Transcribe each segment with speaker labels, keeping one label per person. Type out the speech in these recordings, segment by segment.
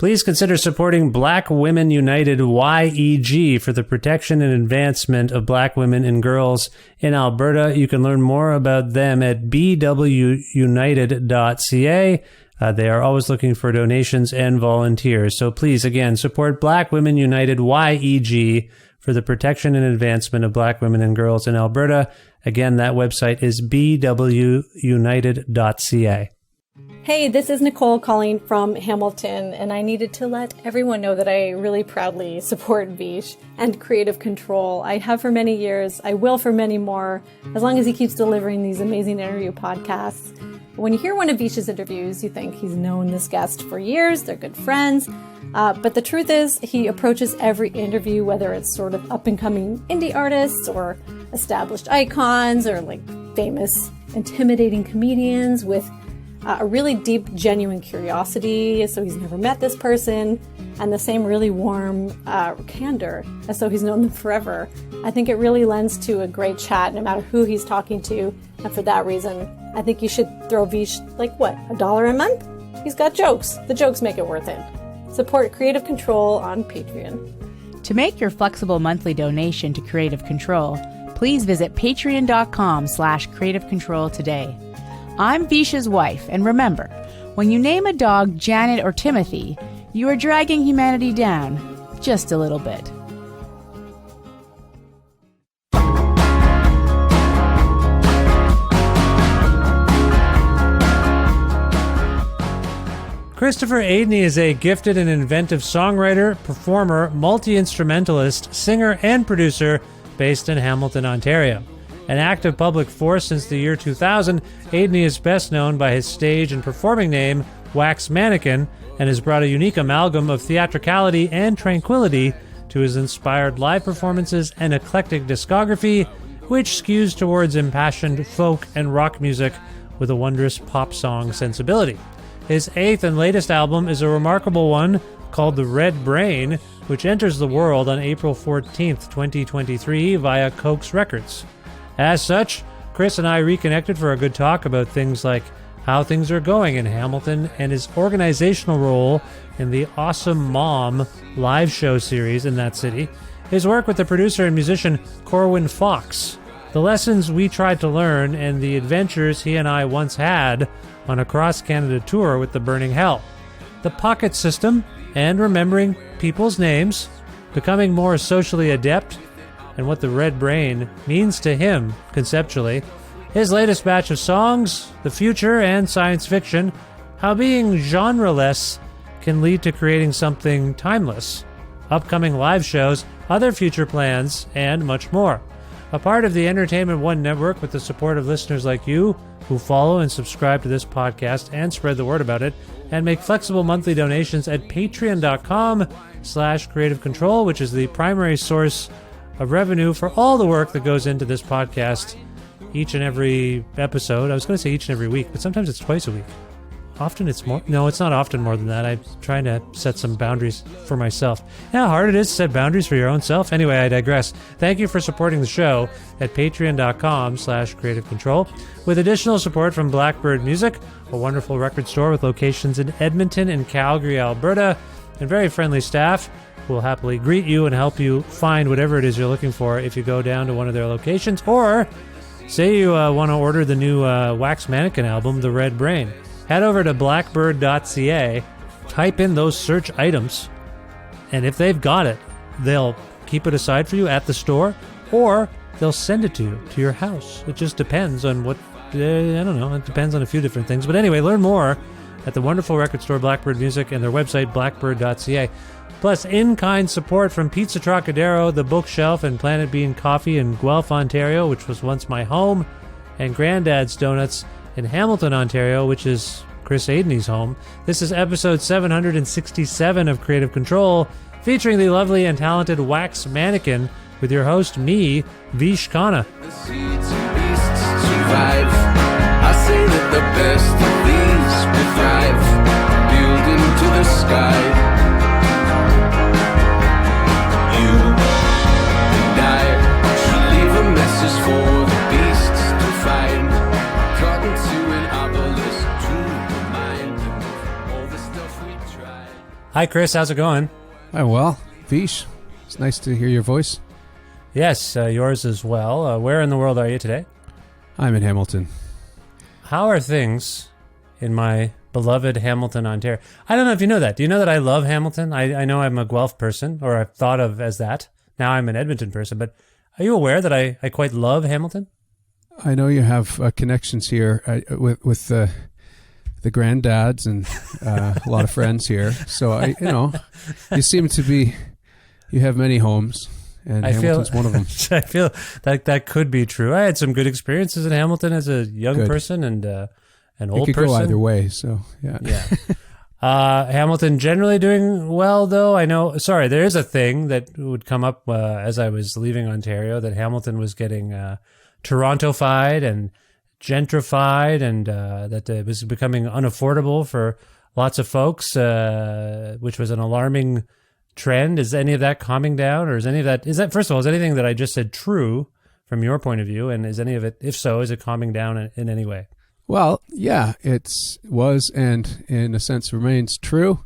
Speaker 1: Please consider supporting Black Women United YEG for the protection and advancement of black women and girls in Alberta. You can learn more about them at bwunited.ca. They are always looking for donations and volunteers. So please, again, support Black Women United YEG for the protection and advancement of black women and girls in Alberta. Again, that website is bwunited.ca.
Speaker 2: Hey, this is Nicole calling from Hamilton, and I needed to let everyone know that I really proudly support Vish and Creative Control. I have for many years, I will for many more, as long as he keeps delivering these amazing interview podcasts. When you hear one of Vish's interviews, you think he's known this guest for years, they're good friends, but the truth is he approaches every interview, whether it's sort of up-and-coming indie artists or established icons or like famous, intimidating comedians with a really deep, genuine curiosity, so he's never met this person, and the same really warm candor, as so he's known them forever. I think it really lends to a great chat, no matter who he's talking to, and for that reason, I think you should throw Vish, $1 a month? He's got jokes. The jokes make it worth it. Support Creative Control on Patreon.
Speaker 3: To make your flexible monthly donation to Creative Control, please visit patreon.com/Creative Control today. I'm Vish's wife, and remember, when you name a dog Janet or Timothy, you are dragging humanity down just a little bit.
Speaker 1: Christopher Aidney is a gifted and inventive songwriter, performer, multi-instrumentalist, singer, and producer based in Hamilton, Ontario. An active public force since the year 2000, Aidney is best known by his stage and performing name, Wax Mannequin, and has brought a unique amalgam of theatricality and tranquility to his inspired live performances and eclectic discography, which skews towards impassioned folk and rock music with a wondrous pop song sensibility. His 8th and latest album is a remarkable one called The Red Brain, which enters the world on April 14th, 2023 via Coax Records. As such, Chris and I reconnected for a good talk about things like how things are going in Hamilton and his organizational role in the Awesome Mom live show series in that city, his work with the producer and musician Corwin Fox, the lessons we tried to learn, and the adventures he and I once had on a cross-Canada tour with the Burning Hell, the pocket system, and remembering people's names, becoming more socially adept, and what the red brain means to him conceptually, his latest batch of songs, the future and science fiction, how being genreless can lead to creating something timeless, upcoming live shows, other future plans, and much more. A part of the Entertainment One network with the support of listeners like you who follow and subscribe to this podcast and spread the word about it, and make flexible monthly donations at patreon.com/Creative Control, which is the primary source of revenue for all the work that goes into this podcast each and every episode. I was going to say each and every week, but sometimes it's twice a week. Often it's more. No, it's not often more than that. I'm trying to set some boundaries for myself. You know how hard it is to set boundaries for your own self? Anyway, I digress. Thank you for supporting the show at patreon.com/Creative Control. With additional support from Blackbird Music, a wonderful record store with locations in Edmonton and Calgary, Alberta, and very friendly staff who will happily greet you and help you find whatever it is you're looking for if you go down to one of their locations. Or say you want to order the new Wax Mannequin album, The Red Brain. Head over to blackbird.ca, type in those search items, and if they've got it, they'll keep it aside for you at the store, or they'll send it to you, to your house. It just depends on what, I don't know, it depends on a few different things. But anyway, learn more at the wonderful record store Blackbird Music and their website, blackbird.ca. Plus, in-kind support from Pizza Trocadero, The Bookshelf, and Planet Bean Coffee in Guelph, Ontario, which was once my home, and Granddad's Donuts in Hamilton, Ontario, which is Chris Aidney's home. This is episode 767 of Creative Control, featuring the lovely and talented Wax Mannequin, with your host, me, Vish Khanna.
Speaker 4: The seeds and beasts survive. I say that the best of these will thrive, build into the sky. You and I should leave a message for the beasts to find. Caught into an obelisk to remind them of all the stuff we tried.
Speaker 1: Hi, Chris. How's it going?
Speaker 5: I'm well. Vish, it's nice to hear your voice.
Speaker 1: Yes, yours as well. Where in the world are you today?
Speaker 5: I'm in Hamilton.
Speaker 1: How are things in my beloved Hamilton, Ontario? I don't know if you know that. Do you know that I love Hamilton? I know I'm a Guelph person, or I've thought of as that. Now I'm an Edmonton person, but are you aware that I quite love Hamilton?
Speaker 5: I know you have connections here with the granddads and a lot of friends here. So, you seem to be, you have many homes, and Hamilton's one of them.
Speaker 1: I feel that could be true. I had some good experiences in Hamilton as a young person and an old person.
Speaker 5: It could go either way, so yeah.
Speaker 1: Yeah. Hamilton generally doing well, though. I know, sorry, there is a thing that would come up as I was leaving Ontario, that Hamilton was getting Torontofied and gentrified, and that it was becoming unaffordable for lots of folks, which was an alarming trend. Is any of that calming down, or is that, first of all, is anything that I just said true from your point of view? And is any of it, if so, is it calming down in any way?
Speaker 5: Well, yeah, it was, and in a sense remains true.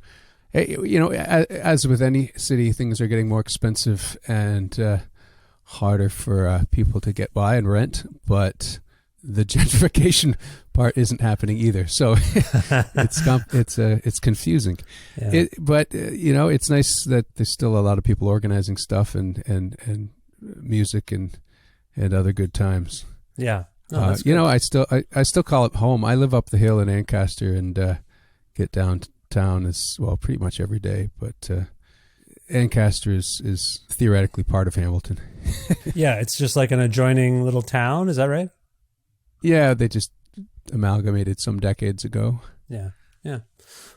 Speaker 5: As with any city, things are getting more expensive and harder for people to get by and rent, but the gentrification part isn't happening either. So it's confusing. Yeah. But it's nice that there's still a lot of people organizing stuff and music and other good times.
Speaker 1: Yeah.
Speaker 5: No, I still call it home. I live up the hill in Ancaster and get downtown pretty much every day. But Ancaster is theoretically part of Hamilton.
Speaker 1: Yeah, it's just like an adjoining little town. Is that right?
Speaker 5: Yeah, they just amalgamated some decades ago.
Speaker 1: Yeah.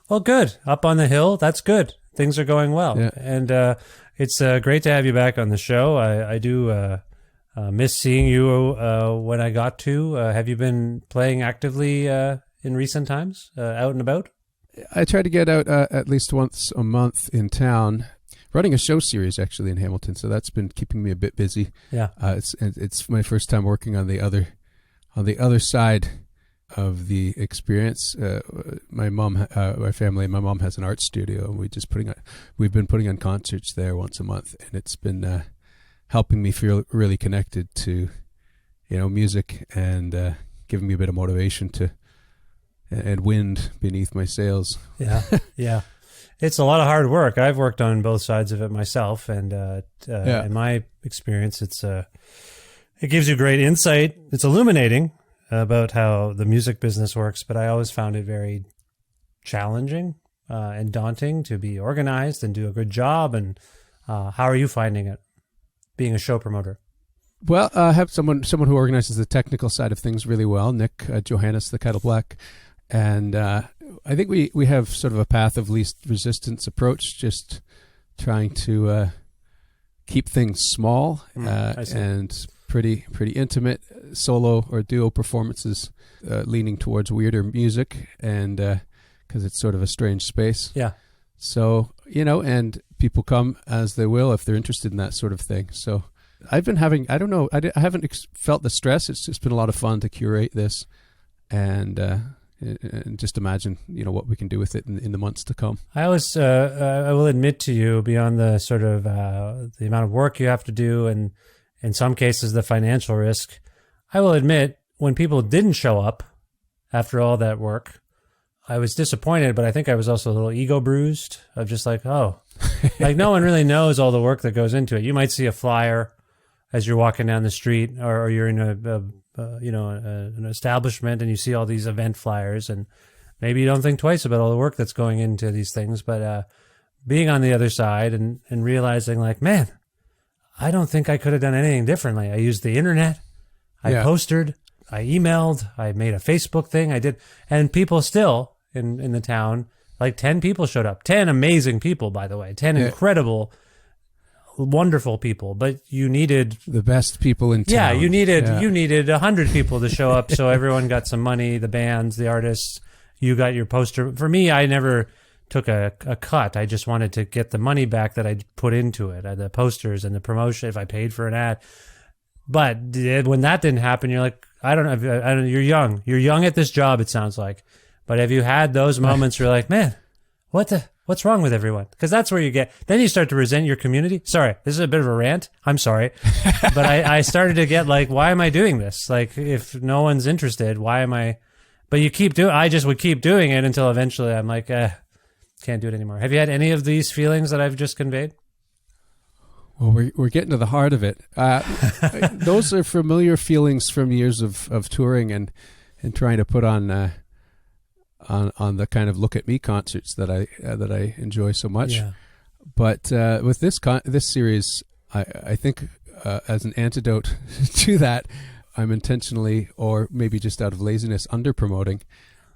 Speaker 1: Well, good. Up on the hill, that's good. Things are going well.
Speaker 5: Yeah.
Speaker 1: And it's great to have you back on the show. I do miss seeing you when I got to. Have you been playing actively in recent times, out and about?
Speaker 5: I try to get out at least once a month in town, running a show series actually in Hamilton. So that's been keeping me a bit busy.
Speaker 1: Yeah,
Speaker 5: it's my first time working on the other side of the experience. My mom has an art studio, and we've been putting on concerts there once a month, and it's been helping me feel really connected to, music, and giving me a bit of motivation and wind beneath my sails.
Speaker 1: Yeah. It's a lot of hard work. I've worked on both sides of it myself, and in my experience, it gives you great insight. It's illuminating about how the music business works, but I always found it very challenging and daunting to be organized and do a good job. And how are you finding it, being a show promoter?
Speaker 5: Well, I have someone who organizes the technical side of things really well, Nick Johannes, the Kettle Black. And I think we have sort of a path of least resistance approach, just trying to keep things small and pretty intimate, solo or duo performances, leaning towards weirder music, and because it's sort of a strange space.
Speaker 1: Yeah.
Speaker 5: So, and people come as they will if they're interested in that sort of thing. So I've been having, I haven't felt the stress. It's just been a lot of fun to curate this and just imagine, what we can do with it in the months to come.
Speaker 1: I always, I will admit to you, beyond the sort of the amount of work you have to do, and in some cases the financial risk, I will admit, when people didn't show up after all that work, I was disappointed, but I think I was also a little ego bruised of just like, no one really knows all the work that goes into it. You might see a flyer as you're walking down the street, or you're in an establishment and you see all these event flyers, and maybe you don't think twice about all the work that's going into these things. But being on the other side and realizing, like, man, I don't think I could have done anything differently. I used the internet, I posted, I emailed, I made a Facebook thing, I did, and people still in the town, like 10 people showed up. 10 amazing people, by the way. 10 incredible, wonderful people. But you needed
Speaker 5: the best people in town.
Speaker 1: Yeah, you needed 100 people to show up, so everyone got some money. The bands, the artists. You got your poster. For me, I never took a cut. I just wanted to get the money back that I put into it, the posters and the promotion. If I paid for an ad, but when that didn't happen, you're like, I don't know. You're young. You're young at this job. It sounds like. But have you had those moments where you're like, man, what the What's wrong with everyone? Because that's where then you start to resent your community. Sorry, this is a bit of a rant. I'm sorry. But I started to get like, why am I doing this? Like, if no one's interested, why am I? But I just would keep doing it until eventually I'm like, can't do it anymore. Have you had any of these feelings that I've just conveyed?
Speaker 5: Well, we're getting to the heart of it. Those are familiar feelings from years of touring and trying to put on the kind of look at me concerts that I enjoy so much.
Speaker 1: Yeah.
Speaker 5: But with this series, I think as an antidote to that, I'm intentionally, or maybe just out of laziness, under promoting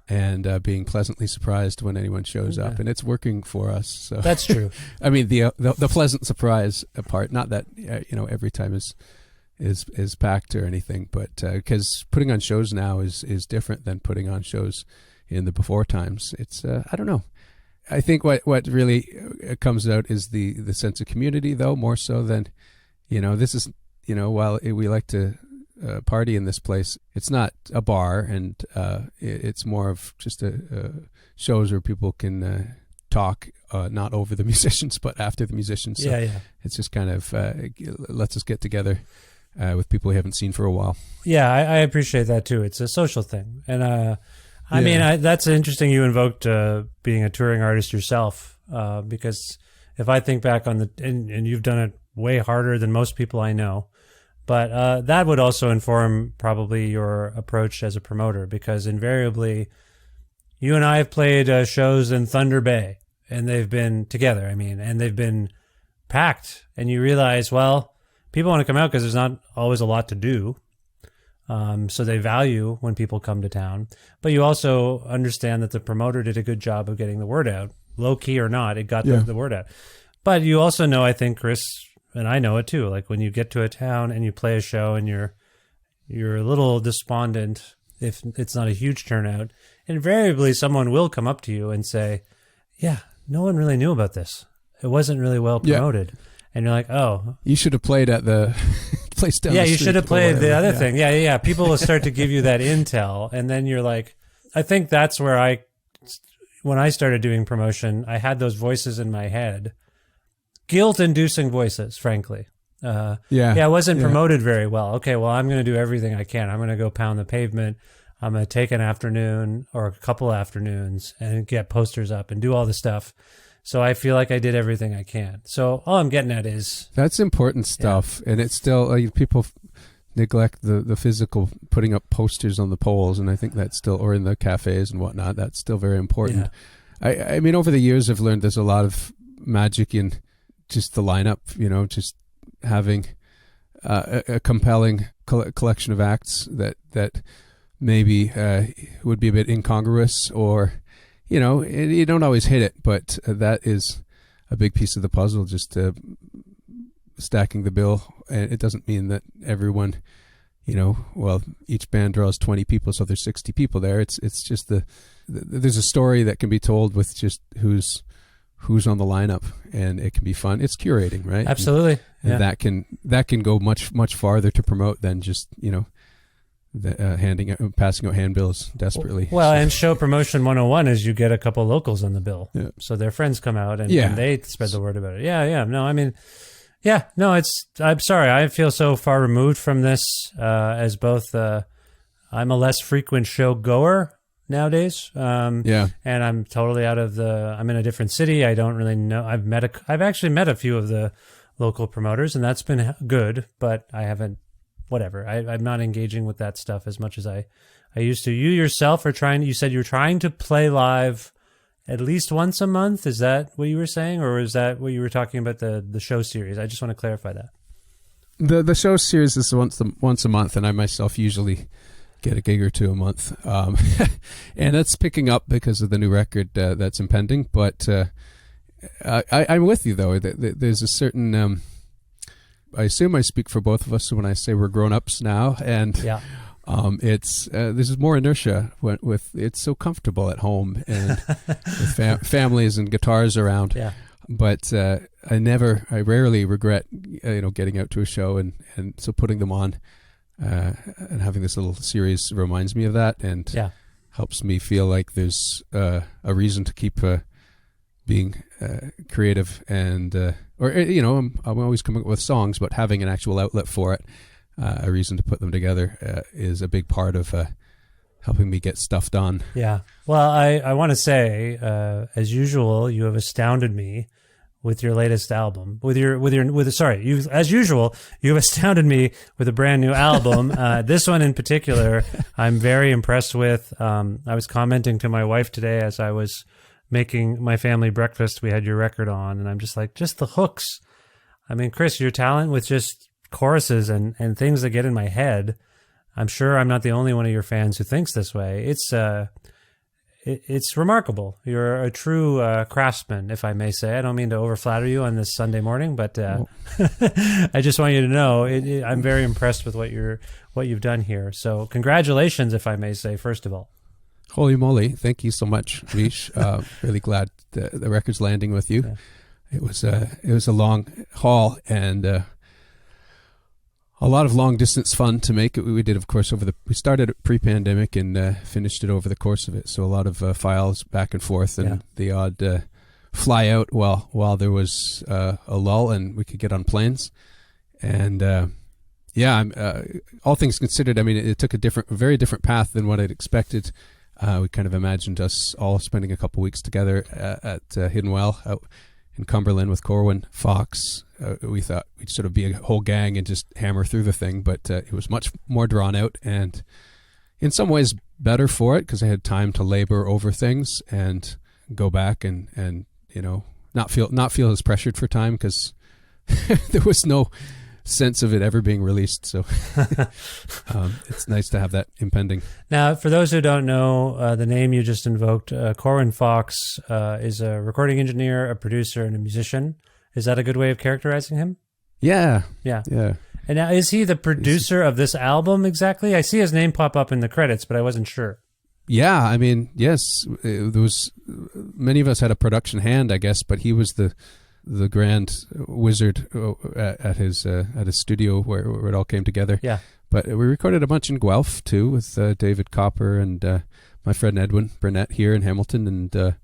Speaker 5: and being pleasantly surprised when anyone shows up, and it's working for us. So
Speaker 1: that's true.
Speaker 5: I mean, the pleasant surprise part, not that every time is packed or anything, but because putting on shows now is different than putting on shows in the before times. It's I don't know. I think what really comes out is the sense of community, though, more so than this is while we like to party in this place, it's not a bar, and it's more of just shows where people can talk, not over the musicians but after the musicians. So
Speaker 1: yeah.
Speaker 5: it's just kind of lets us get together with people we haven't seen for a while.
Speaker 1: Yeah, I appreciate that too. It's a social thing, and I mean, that's interesting. You invoked being a touring artist yourself, because if I think back on and you've done it way harder than most people I know. But that would also inform probably your approach as a promoter, because invariably you and I have played shows in Thunder Bay, and they've been together, and they've been packed. And you realize, well, people want to come out because there's not always a lot to do. So they value when people come to town. But you also understand that the promoter did a good job of getting the word out. Low key or not, it got the word out. But you also know, I think, Chris, and I know it too, like when you get to a town and you play a show and you're a little despondent if it's not a huge turnout, invariably someone will come up to you and say, yeah, no one really knew about this. It wasn't really well promoted. Yeah. And you're like, oh.
Speaker 5: You should have played at the place down the street.
Speaker 1: Yeah, you should have played the other thing. Yeah. People will start to give you that intel. And then you're like, I think that's where when I started doing promotion, I had those voices in my head. Guilt-inducing voices, frankly. I wasn't promoted very well. Okay, well, I'm going to do everything I can. I'm going to go pound the pavement. I'm going to take an afternoon or a couple afternoons and get posters up and do all the stuff. So I feel like I did everything I can. So all I'm getting at is...
Speaker 5: That's important stuff. Yeah. And it's still... people neglect the physical, putting up posters on the poles, and I think that's still... Or in the cafes and whatnot, that's still very important. Yeah. I mean, over the years, I've learned there's a lot of magic in just the lineup, just having a compelling collection of acts that maybe would be a bit incongruous, or you don't always hit it, but that is a big piece of the puzzle, just stacking the bill. And it doesn't mean that everyone, each band draws 20 people, so there's 60 people there. It's just there's a story that can be told with just who's on the lineup, and it can be fun. It's curating, right?
Speaker 1: Absolutely.
Speaker 5: And that can go much, much farther to promote than just, passing out handbills desperately.
Speaker 1: Well, and show promotion 101 is you get a couple locals on the bill. Yeah. So their friends come out and they spread the word about it. Yeah. No, I'm sorry. I feel so far removed from this as both I'm a less frequent show goer nowadays. And I'm totally I'm in a different city. I don't really know. I've actually met a few of the local promoters, and that's been good, but I haven't, whatever. I'm not engaging with that stuff as much as I used to. You yourself you said you're trying to play live at least once a month. Is that what you were saying? Or is that what you were talking about the show series? I just want to clarify that.
Speaker 5: The show series is once a month, and I myself usually get a gig or two a month, and that's picking up because of the new record that's impending. But I'm with you, though. There's a certain I assume I speak for both of us when I say we're grown-ups now, and it's there's more inertia with it's so comfortable at home and with families and guitars around. Yeah. But I rarely regret getting out to a show, and so putting them on and having this little series reminds me of that, and helps me feel like there's a reason to keep being creative and or I'm always coming up with songs, but having an actual outlet for it, a reason to put them together, is a big part of helping me get stuff done.
Speaker 1: Yeah. Well, I want to say, as usual, you have astounded me with your latest album. As usual, you have astounded me with a brand new album. This one in particular, I'm very impressed with. I was commenting to my wife today as I was making my family breakfast. We had your record on, and I'm just like, just the hooks. I mean, Chris, your talent with just choruses and things that get in my head. I'm sure I'm not the only one of your fans who thinks this way. It's remarkable. You're a true craftsman, if I may say. I don't mean to overflatter you on this Sunday morning, but I just want you to know I'm very impressed with what you've done here. So congratulations, if I may say, first of all.
Speaker 5: Holy moly! Thank you so much, Vish. Really glad the record's landing with you. Yeah. It was a long haul and. A lot of long distance fun to make. We did, of course, we started it pre-pandemic and finished it over the course of it. So a lot of files back and forth, and the odd fly out while there was a lull and we could get on planes. And all things considered, I mean, it took a very different path than what I'd expected. We kind of imagined us all spending a couple weeks together at Hidden Well out in Cumberland with Corwin Fox. We thought we'd sort of be a whole gang and just hammer through the thing, but it was much more drawn out and in some ways better for it because I had time to labor over things and go back and not feel as pressured for time because there was no sense of it ever being released. So it's nice to have that impending.
Speaker 1: Now, for those who don't know, the name you just invoked, Corwin Fox is a recording engineer, a producer, and a musician. Is that a good way of characterizing him?
Speaker 5: Yeah.
Speaker 1: And now, is he the producer of this album exactly? I see his name pop up in the credits, but I wasn't sure.
Speaker 5: Yeah, I mean, yes, there was many of us had a production hand, I guess, but he was the grand wizard at his studio where it all came together.
Speaker 1: Yeah.
Speaker 5: But we recorded a bunch in Guelph too with David Copper and my friend Edwin Burnett here in Hamilton, and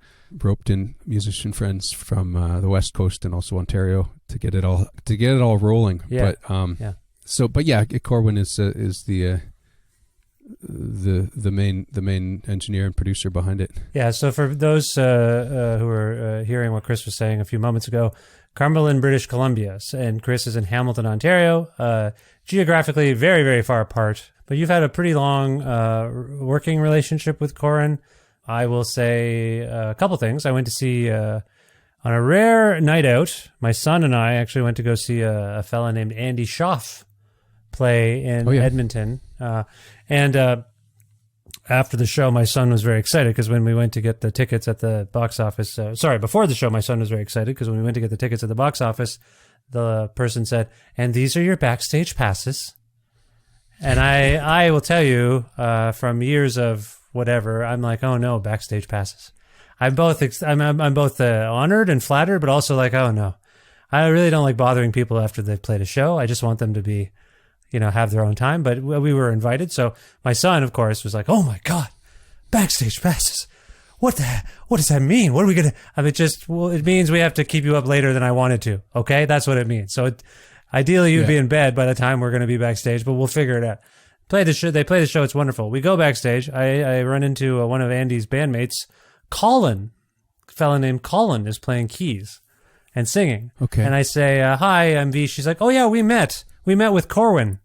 Speaker 5: roped in musician friends from the West Coast and also Ontario to get it all rolling.
Speaker 1: Yeah.
Speaker 5: But Corwin is the main engineer and producer behind it. Yeah.
Speaker 1: So for those who are hearing what Chris was saying a few moments ago, Cumberland, British Columbia, and Chris is in Hamilton, Ontario, geographically very, very far apart. But you've had a pretty long working relationship with Corwin. I will say a couple things. I went to see on a rare night out. My son and I actually went to go see a fella named Andy Schaff play in Edmonton. And after the show, my son was very excited because when we went to get the tickets at the box office, before the show, my son was very excited because when we went to get the tickets at the box office, the person said, "And these are your backstage passes." And I will tell you, from years of whatever, I'm like, oh no, backstage passes. I'm both honored and flattered, but also like, oh no, I really don't like bothering people after they've played a show. I just want them to be, have their own time. But we were invited, so my son, of course, was like, oh my god, backstage passes. What does that mean? What are we gonna? I mean, it means we have to keep you up later than I wanted to. Okay, that's what it means. So ideally, you'd be in bed by the time we're going to be backstage, but we'll figure it out. They play the show. It's wonderful. We go backstage. I run into one of Andy's bandmates, Colin. A fella named Colin is playing keys and singing.
Speaker 5: Okay.
Speaker 1: And I say, hi, I'm V. She's like, oh yeah, we met. We met with Corwin.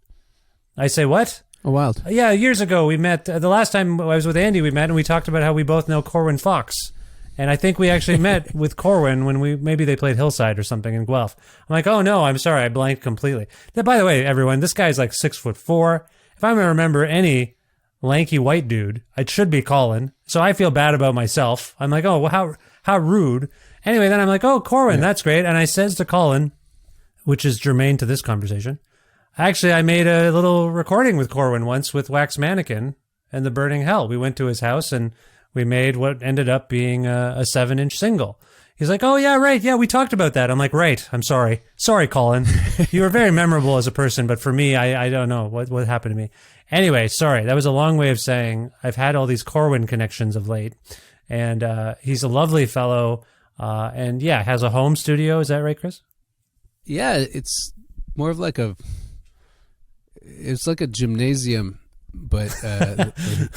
Speaker 1: I say, what?
Speaker 5: Oh, wild.
Speaker 1: Yeah, years ago we met. The last time I was with Andy, we met and we talked about how we both know Corwin Fox. And I think we actually met with Corwin when maybe they played Hillside or something in Guelph. I'm like, oh no, I'm sorry, I blanked completely. Now, by the way, everyone, this guy's like 6'4". If I remember any lanky white dude, it should be Colin. So I feel bad about myself. I'm like, oh, well, how rude. Anyway, then I'm like, oh, Corwin, that's great. And I says to Colin, which is germane to this conversation, actually, I made a little recording with Corwin once with Wax Mannequin and The Burning Hell. We went to his house and we made what ended up being a 7-inch single. He's like, oh, yeah, right. Yeah, we talked about that. I'm like, right. I'm sorry. Sorry, Colin. You were very memorable as a person, but for me, I don't know what happened to me. Anyway, sorry. That was a long way of saying I've had all these Corwin connections of late. And he's a lovely fellow. and yeah, has a home studio. Is that right, Chris?
Speaker 5: Yeah, it's more of like it's like a gymnasium, but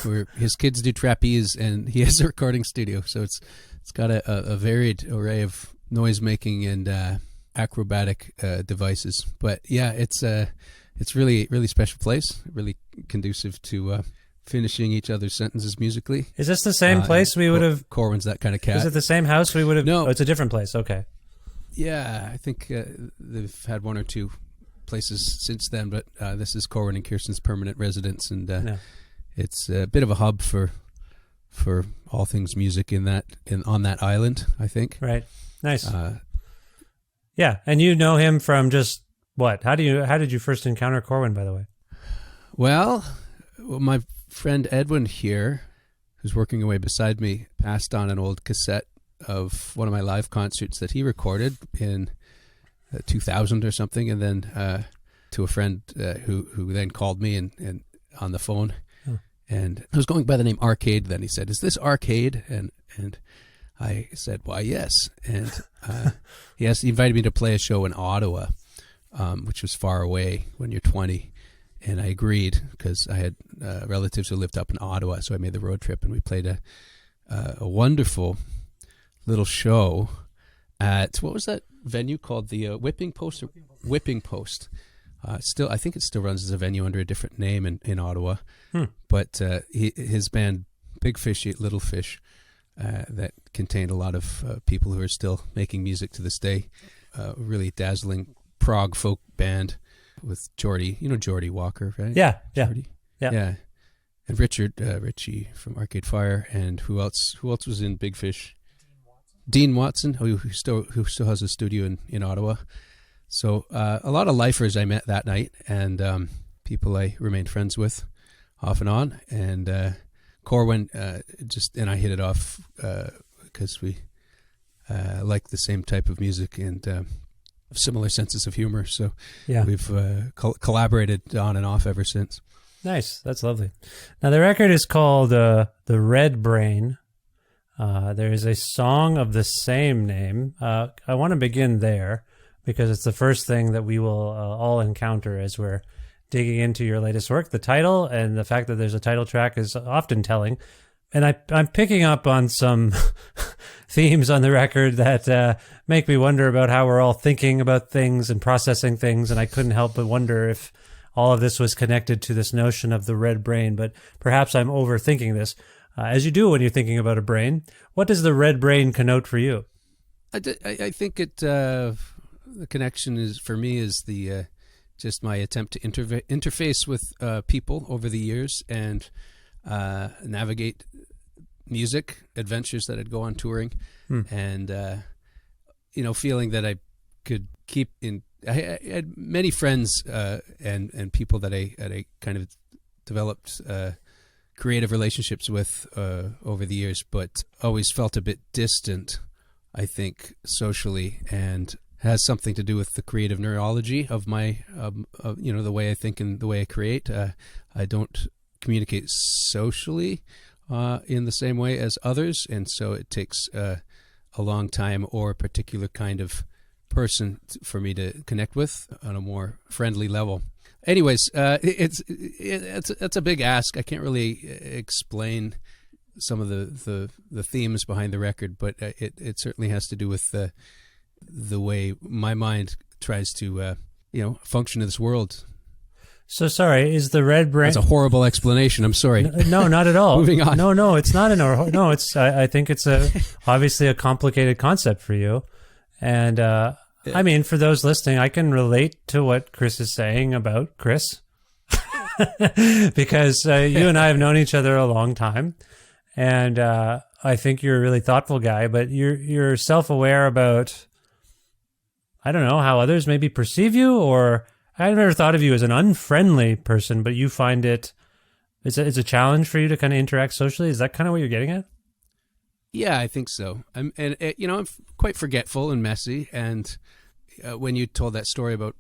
Speaker 5: where his kids do trapeze, and he has a recording studio. So it's got a varied array of noise making and acrobatic devices. But yeah, it's really really special place, really conducive to finishing each other's sentences musically.
Speaker 1: Is this the same place we would have?
Speaker 5: Corwin's that kind of cat.
Speaker 1: Is it the same house we would have?
Speaker 5: No,
Speaker 1: it's a different place. Okay.
Speaker 5: Yeah, I think they've had one or two places since then, but this is Corwin and Kirsten's permanent residence, and it's a bit of a hub for all things music on that island, I think.
Speaker 1: Right. Nice. Yeah, and you know him from just what? How did you first encounter Corwin, by the way?
Speaker 5: Well, my friend Edwin here, who's working away beside me, passed on an old cassette of one of my live concerts that he recorded in 2000 or something, and then to a friend who then called me and on the phone, and I was going by the name Arcade. Then he said, "Is this Arcade?" And I said, "Why, yes." And he invited me to play a show in Ottawa, which was far away when you're 20. And I agreed because I had relatives who lived up in Ottawa, so I made the road trip, and we played a wonderful little show at, what was that venue called? The Whipping Post? Whipping Post. I think it still runs as a venue under a different name in Ottawa. But his band, Big Fish Eat Little Fish, that contained a lot of people who are still making music to this day. Really dazzling prog folk band with Geordie, Geordie Walker, right?
Speaker 1: Yeah.
Speaker 5: Geordie. Yeah. And Richard Ritchie from Arcade Fire, and who else was in Big Fish? Dean Watson, who still has a studio in Ottawa. So a lot of lifers I met that night, and people I remained friends with off and on. And Corwin and I hit it off because we like the same type of music and similar senses of humor. So we've collaborated on and off ever since.
Speaker 1: Nice. That's lovely. Now, the record is called The Red Brain. There is a song of the same name. I want to begin there because it's the first thing that we will all encounter as we're digging into your latest work. The title and the fact that there's a title track is often telling. And I'm picking up on some themes on the record that make me wonder about how we're all thinking about things and processing things. And I couldn't help but wonder if all of this was connected to this notion of the red brain. But perhaps I'm overthinking this. As you do when you're thinking about a brain, what does the red brain connote for you?
Speaker 5: I think the connection is the just my attempt to interface with people over the years and navigate music adventures that I'd go on touring, and feeling that I could keep in. I had many friends and people that I kind of developed creative relationships with over the years, but always felt a bit distant, I think, socially, and has something to do with the creative neurology of my, the way I think and the way I create. I don't communicate socially in the same way as others, and so it takes a long time or a particular kind of person for me to connect with on a more friendly level. Anyways, it's a big ask. I can't really explain some of the themes behind the record, but it certainly has to do with the way my mind tries to function in this world.
Speaker 1: So sorry, is the red brain?
Speaker 5: That's a horrible explanation. I'm sorry.
Speaker 1: No, not at all.
Speaker 5: Moving on.
Speaker 1: No, it's not no. It's I think it's obviously a complicated concept for you, and I mean, for those listening, I can relate to what Chris is saying about Chris, because you and I have known each other a long time, and I think you're a really thoughtful guy, but you're self-aware about, I don't know, how others maybe perceive you, or I've never thought of you as an unfriendly person, but you find it's a challenge for you to kind of interact socially. Is that kind of what you're getting at?
Speaker 5: Yeah, I think so. I'm quite forgetful and messy. And when you told that story about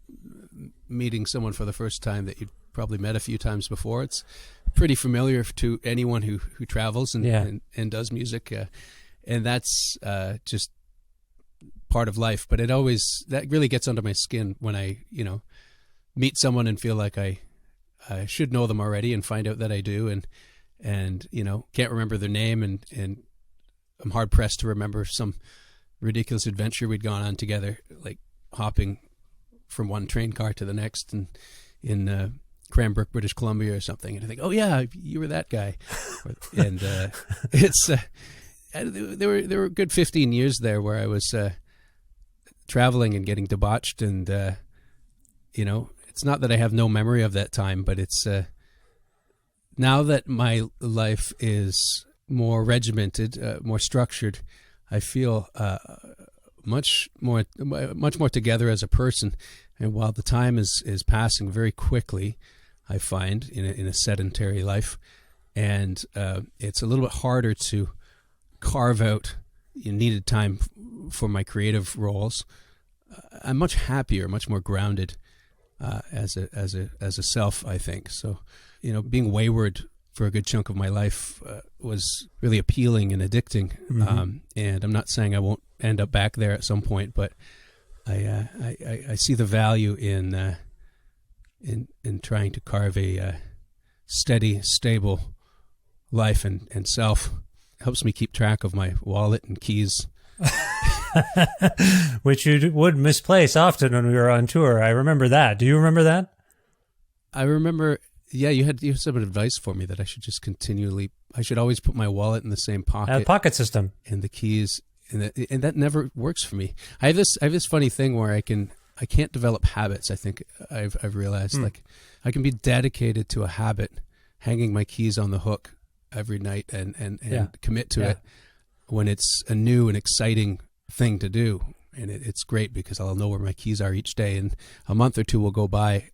Speaker 5: meeting someone for the first time that you'd probably met a few times before, it's pretty familiar to anyone who travels and does music. And that's just part of life, but that really gets under my skin when I, meet someone and feel like I should know them already and find out that I do, and can't remember their name, and I'm hard pressed to remember some ridiculous adventure we'd gone on together, like hopping from one train car to the next and in Cranbrook, British Columbia or something, and I think, oh yeah, you were that guy. And it's there were a good 15 years there where I was traveling and getting debauched, and it's not that I have no memory of that time, but it's now that my life is more regimented, more structured, I feel much more together as a person. And while the time is passing very quickly, I find in a sedentary life, and it's a little bit harder to carve out needed time for my creative roles. I'm much happier, much more grounded as a self, I think. So, being wayward for a good chunk of my life was really appealing and addicting. Mm-hmm. And I'm not saying I won't end up back there at some point, but I see the value in trying to carve a steady, stable life and self. It helps me keep track of my wallet and keys.
Speaker 1: Which you would misplace often when we were on tour. I remember that. Do you remember that?
Speaker 5: I remember, yeah, you had some advice for me that I should just I should always put my wallet in the same pocket.
Speaker 1: Pocket system.
Speaker 5: And the keys, and that never works for me. I have this funny thing where I can't develop habits. I think I've realized, like, I can be dedicated to a habit, hanging my keys on the hook every night and commit to it when it's a new and exciting thing to do. And it's great because I'll know where my keys are each day, and a month or two will go by.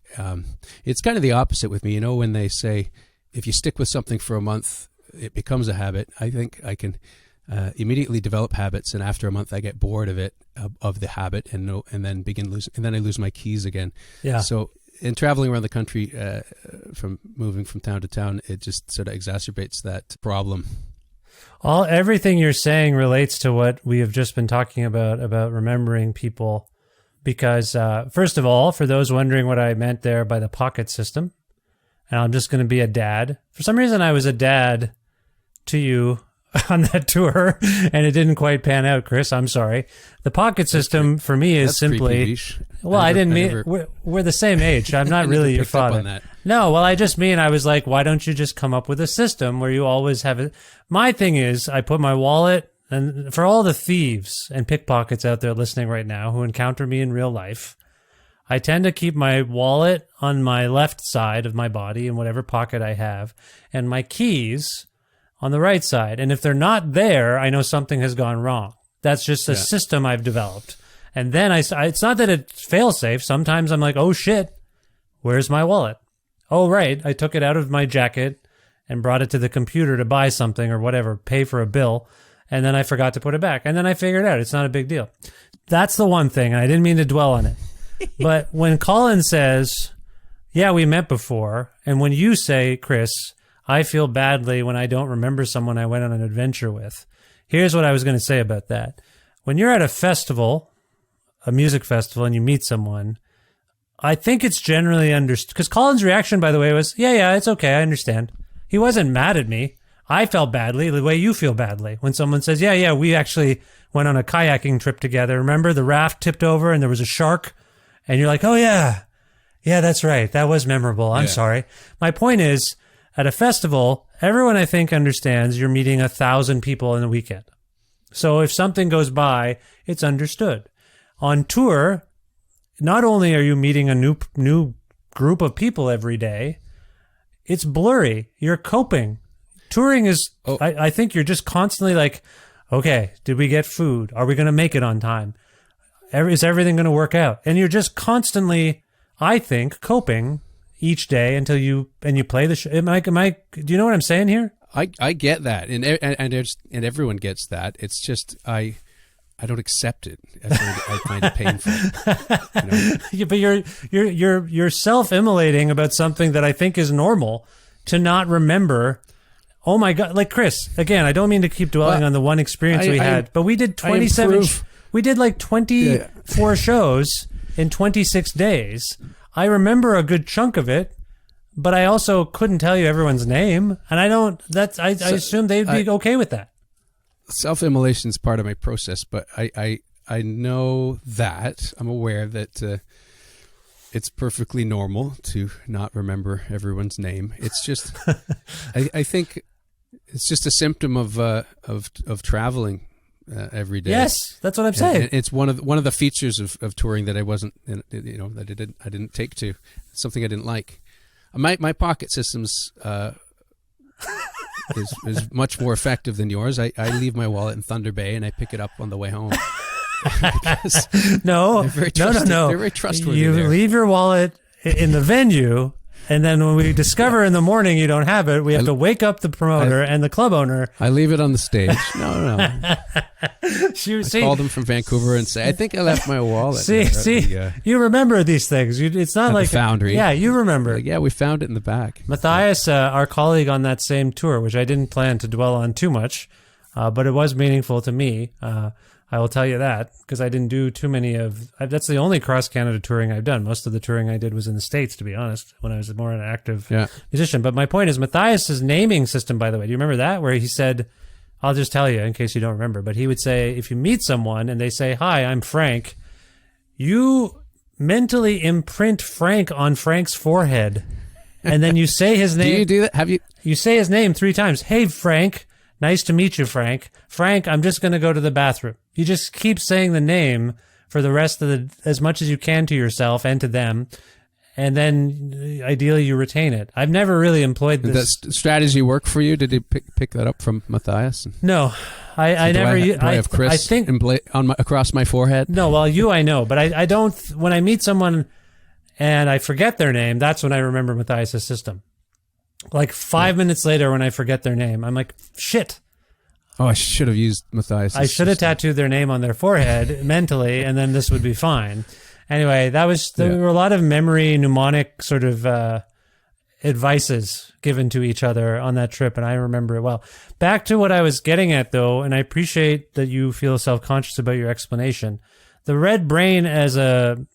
Speaker 5: It's kind of the opposite with me. When they say if you stick with something for a month, it becomes a habit. I think I can immediately develop habits, and after a month I get bored of it, of the habit, and then I lose my keys again. Yeah. So in traveling around the country, from moving from town to town, it just sort of exacerbates that problem.
Speaker 1: Everything you're saying relates to what we have just been talking about remembering people, because first of all, for those wondering what I meant there by the pocket system, and I'm just going to be a dad. For some reason, I was a dad to you on that tour, and it didn't quite pan out, Chris. I'm sorry. The pocket system for me is simply... Well, I didn't mean... We're the same age. I'm not really your father. No, well, I just mean I was like, why don't you just come up with a system where you always have it? My thing is, I put my wallet, and for all the thieves and pickpockets out there listening right now who encounter me in real life, I tend to keep my wallet on my left side of my body in whatever pocket I have, and my keys on the right side. And if they're not there, I know something has gone wrong. That's just a system I've developed. And then it's not that it's fail-safe. Sometimes I'm like, oh shit, where's my wallet? Oh, right, I took it out of my jacket and brought it to the computer to buy something or whatever, pay for a bill, and then I forgot to put it back. And then I figured it out. It's not a big deal. That's the one thing, and I didn't mean to dwell on it. But when Colin says, yeah, we met before, and when you say, Chris, I feel badly when I don't remember someone I went on an adventure with, here's what I was going to say about that. When you're at a festival, a music festival, and you meet someone, I think it's generally understood. Because Colin's reaction, by the way, was, yeah, it's okay, I understand. He wasn't mad at me. I felt badly the way you feel badly when someone says, yeah, we actually went on a kayaking trip together. Remember, the raft tipped over and there was a shark? And you're like, oh, yeah, that's right. That was memorable. I'm sorry. My point is, at a festival, everyone, I think, understands you're meeting 1,000 people in a weekend. So if something goes by, it's understood. On tour, not only are you meeting a new group of people every day, it's blurry. You're coping. Touring is, I think you're just constantly like, okay, did we get food? Are we going to make it on time? Is everything going to work out? And you're just constantly, I think, coping each day until you play the show. Do you know what I'm saying here?
Speaker 5: I get that, and everyone gets that. It's just I don't accept it. I find it painful.
Speaker 1: Yeah, but you're self-immolating about something that I think is normal to not remember. Oh my God! Like Chris, again, I don't mean to keep dwelling on the one experience we had, but we did 27. We did like 24 shows in 26 days. I remember a good chunk of it, but I also couldn't tell you everyone's name. And I assume they'd be okay with that.
Speaker 5: Self-immolation is part of my process, but I know that, I'm aware that it's perfectly normal to not remember everyone's name. It's just, I think it's just a symptom of traveling every day.
Speaker 1: Yes, that's what I'm saying.
Speaker 5: And it's one of the features of touring that I wasn't, that I didn't take to. It's something I didn't like. My pocket system's is much more effective than yours. I leave my wallet in Thunder Bay and I pick it up on the way home.
Speaker 1: No.
Speaker 5: They're very trustworthy.
Speaker 1: You
Speaker 5: there.
Speaker 1: leave your wallet in the venue, and then when we discover in the morning you don't have it, we have to wake up the promoter and the club owner.
Speaker 5: I leave it on the stage. No. I call them from Vancouver and say, I think I left my wallet.
Speaker 1: You remember these things. It's not like
Speaker 5: the Foundry.
Speaker 1: Yeah, you remember.
Speaker 5: Like, yeah, we found it in the back.
Speaker 1: Matthias, our colleague on that same tour, which I didn't plan to dwell on too much, but it was meaningful to me. I will tell you that, because I didn't do too many that's the only cross-Canada touring I've done. Most of the touring I did was in the States, to be honest, when I was more an active musician. But my point is, Matthias's naming system, by the way, do you remember that? Where he said, I'll just tell you in case you don't remember, but he would say, if you meet someone and they say, hi, I'm Frank, you mentally imprint Frank on Frank's forehead. And then you say his name.
Speaker 5: Do you do that? Have you?
Speaker 1: You say his name 3 times. Hey, Frank. Nice to meet you, Frank. Frank, I'm just going to go to the bathroom. You just keep saying the name for the rest of as much as you can to yourself and to them. And then ideally you retain it. I've never really employed this.
Speaker 5: Did that strategy work for you? Did you pick that up from Matthias?
Speaker 1: No, I never.
Speaker 5: Do I have Chris
Speaker 1: I think,
Speaker 5: across my forehead?
Speaker 1: No, well, I know, but I don't. When I meet someone and I forget their name, that's when I remember Matthias' system. Like 5 minutes later, when I forget their name, I'm like, shit.
Speaker 5: Oh, I should have used Matthias.
Speaker 1: I should have tattooed their name on their forehead mentally, and then this would be fine. Anyway, there were a lot of memory mnemonic sort of advices given to each other on that trip, and I remember it well. Back to what I was getting at, though, and I appreciate that you feel self-conscious about your explanation. The red brain as a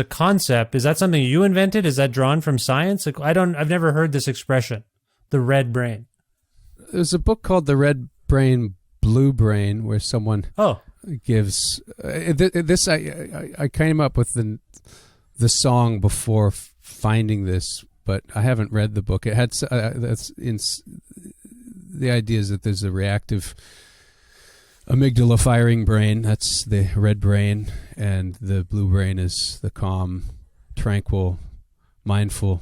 Speaker 1: concept, is that something you invented? Is that drawn from science? Like, I've never heard this expression, the red brain.
Speaker 5: There's a book called The Red Brain, Blue Brain, where someone gives this. I came up with the song before finding this, but I haven't read the book. It had the idea is that there's a reactive amygdala firing brain, that's the red brain, and the blue brain is the calm, tranquil, mindful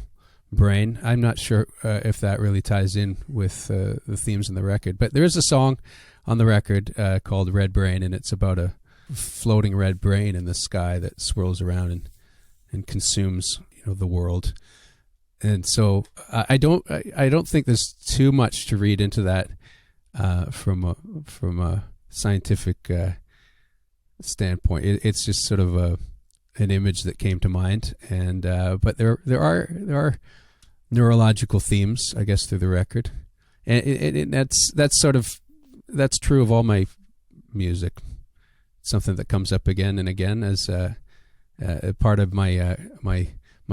Speaker 5: brain. I'm not sure if that really ties in with the themes in the record, but there is a song on the record called Red Brain, and it's about a floating red brain in the sky that swirls around and consumes the world. And so I don't think there's too much to read into that from a scientific standpoint. It's just sort of an image that came to mind, and but there are neurological themes, I guess, through the record, and that's true of all my music. Something that comes up again and again as part of my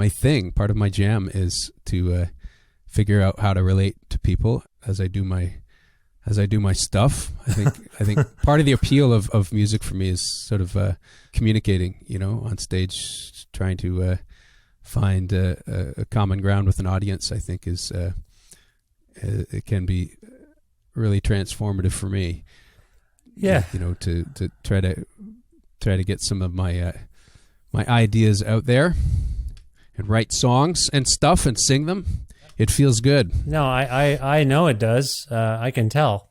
Speaker 5: thing. Part of my jam is to figure out how to relate to people as I do my stuff. I think part of the appeal of music for me is sort of communicating, on stage, trying to find a common ground with an audience. I think is it can be really transformative for me.
Speaker 1: Yeah,
Speaker 5: to try to get some of my ideas out there and write songs and stuff and sing them. It feels good.
Speaker 1: No, I know it does. I can tell.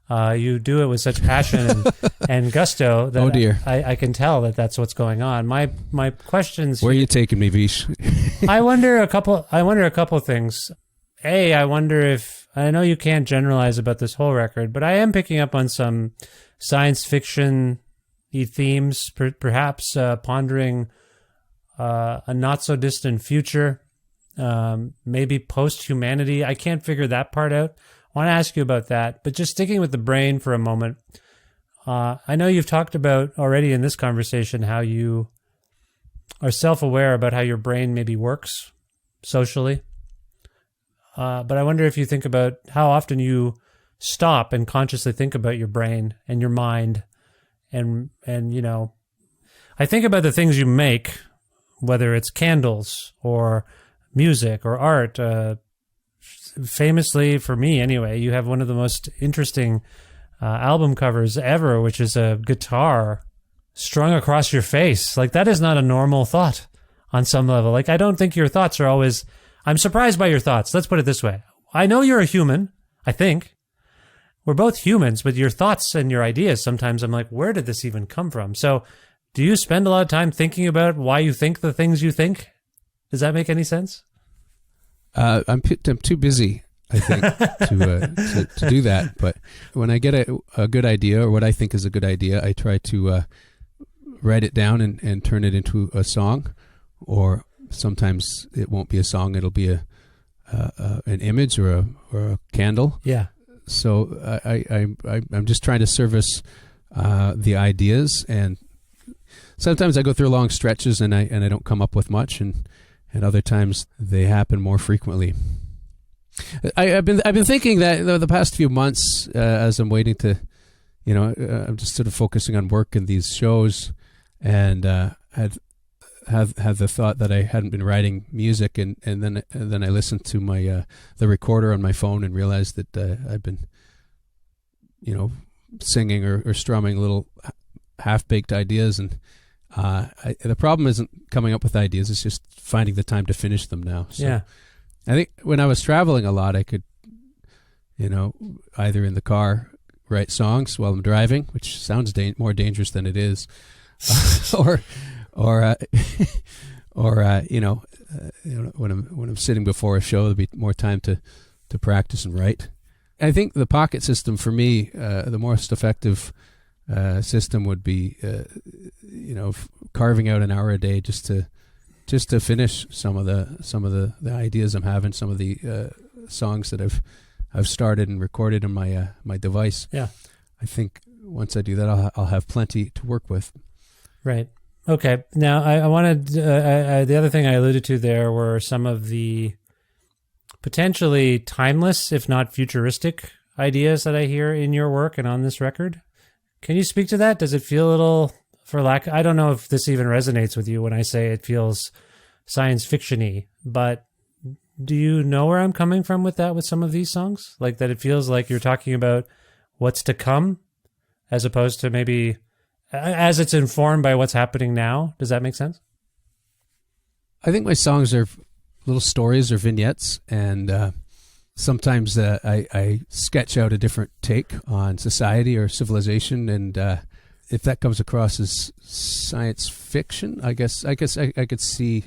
Speaker 1: You do it with such passion and gusto that
Speaker 5: oh dear.
Speaker 1: I can tell that that's what's going on. My questions.
Speaker 5: Where are you taking me, Vish?
Speaker 1: I wonder a couple things. I wonder if, I know you can't generalize about this whole record, but I am picking up on some science fiction themes, perhaps pondering a not so distant future. Maybe post-humanity. I can't figure that part out. I want to ask you about that, but just sticking with the brain for a moment. I know you've talked about already in this conversation how you are self-aware about how your brain maybe works socially. But I wonder if you think about how often you stop and consciously think about your brain and your mind. And you know, I think about the things you make, whether it's candles or music or art. Famously, for me anyway, you have one of the most interesting album covers ever, which is a guitar strung across your face. Like, that is not a normal thought on some level. Like, I don't think your thoughts are always... I'm surprised by your thoughts. Let's put it this way. I know you're a human, I think. We're both humans, but your thoughts and your ideas, sometimes I'm like, where did this even come from? So do you spend a lot of time thinking about why you think the things you think? Does that make any sense?
Speaker 5: I'm too busy, I think, to do that. But when I get a good idea, or what I think is a good idea, I try to write it down and turn it into a song. Or sometimes it won't be a song; it'll be an image or a candle.
Speaker 1: Yeah.
Speaker 5: So I'm just trying to service the ideas, and sometimes I go through long stretches and I don't come up with much, and other times they happen more frequently. I've been thinking that the past few months, as I'm waiting to, I'm just sort of focusing on work and these shows, and had the thought that I hadn't been writing music, and then I listened to my the recorder on my phone and realized that I've been, singing or strumming little half-baked ideas, and the problem isn't coming up with ideas; it's just finding the time to finish them now. So
Speaker 1: yeah.
Speaker 5: I think when I was traveling a lot, I could, either in the car write songs while I'm driving, which sounds more dangerous than it is, or when I'm sitting before a show, there'll be more time to practice and write. I think the pocket system for me, the most effective system would be, carving out an hour a day just to finish some of the ideas I'm having, some of the songs that I've started and recorded on my device.
Speaker 1: Yeah,
Speaker 5: I think once I do that, I'll have plenty to work with.
Speaker 1: Right. Okay. Now, I wanted the other thing I alluded to there were some of the potentially timeless, if not futuristic, ideas that I hear in your work and on this record. Can you speak to that? Does it feel a little, I don't know if this even resonates with you when I say it feels science fiction-y, but do you know where I'm coming from with that, with some of these songs? Like that it feels like you're talking about what's to come as opposed to maybe as it's informed by what's happening now. Does that make sense?
Speaker 5: I think my songs are little stories or vignettes, and sometimes I sketch out a different take on society or civilization, and if that comes across as science fiction, I guess I could see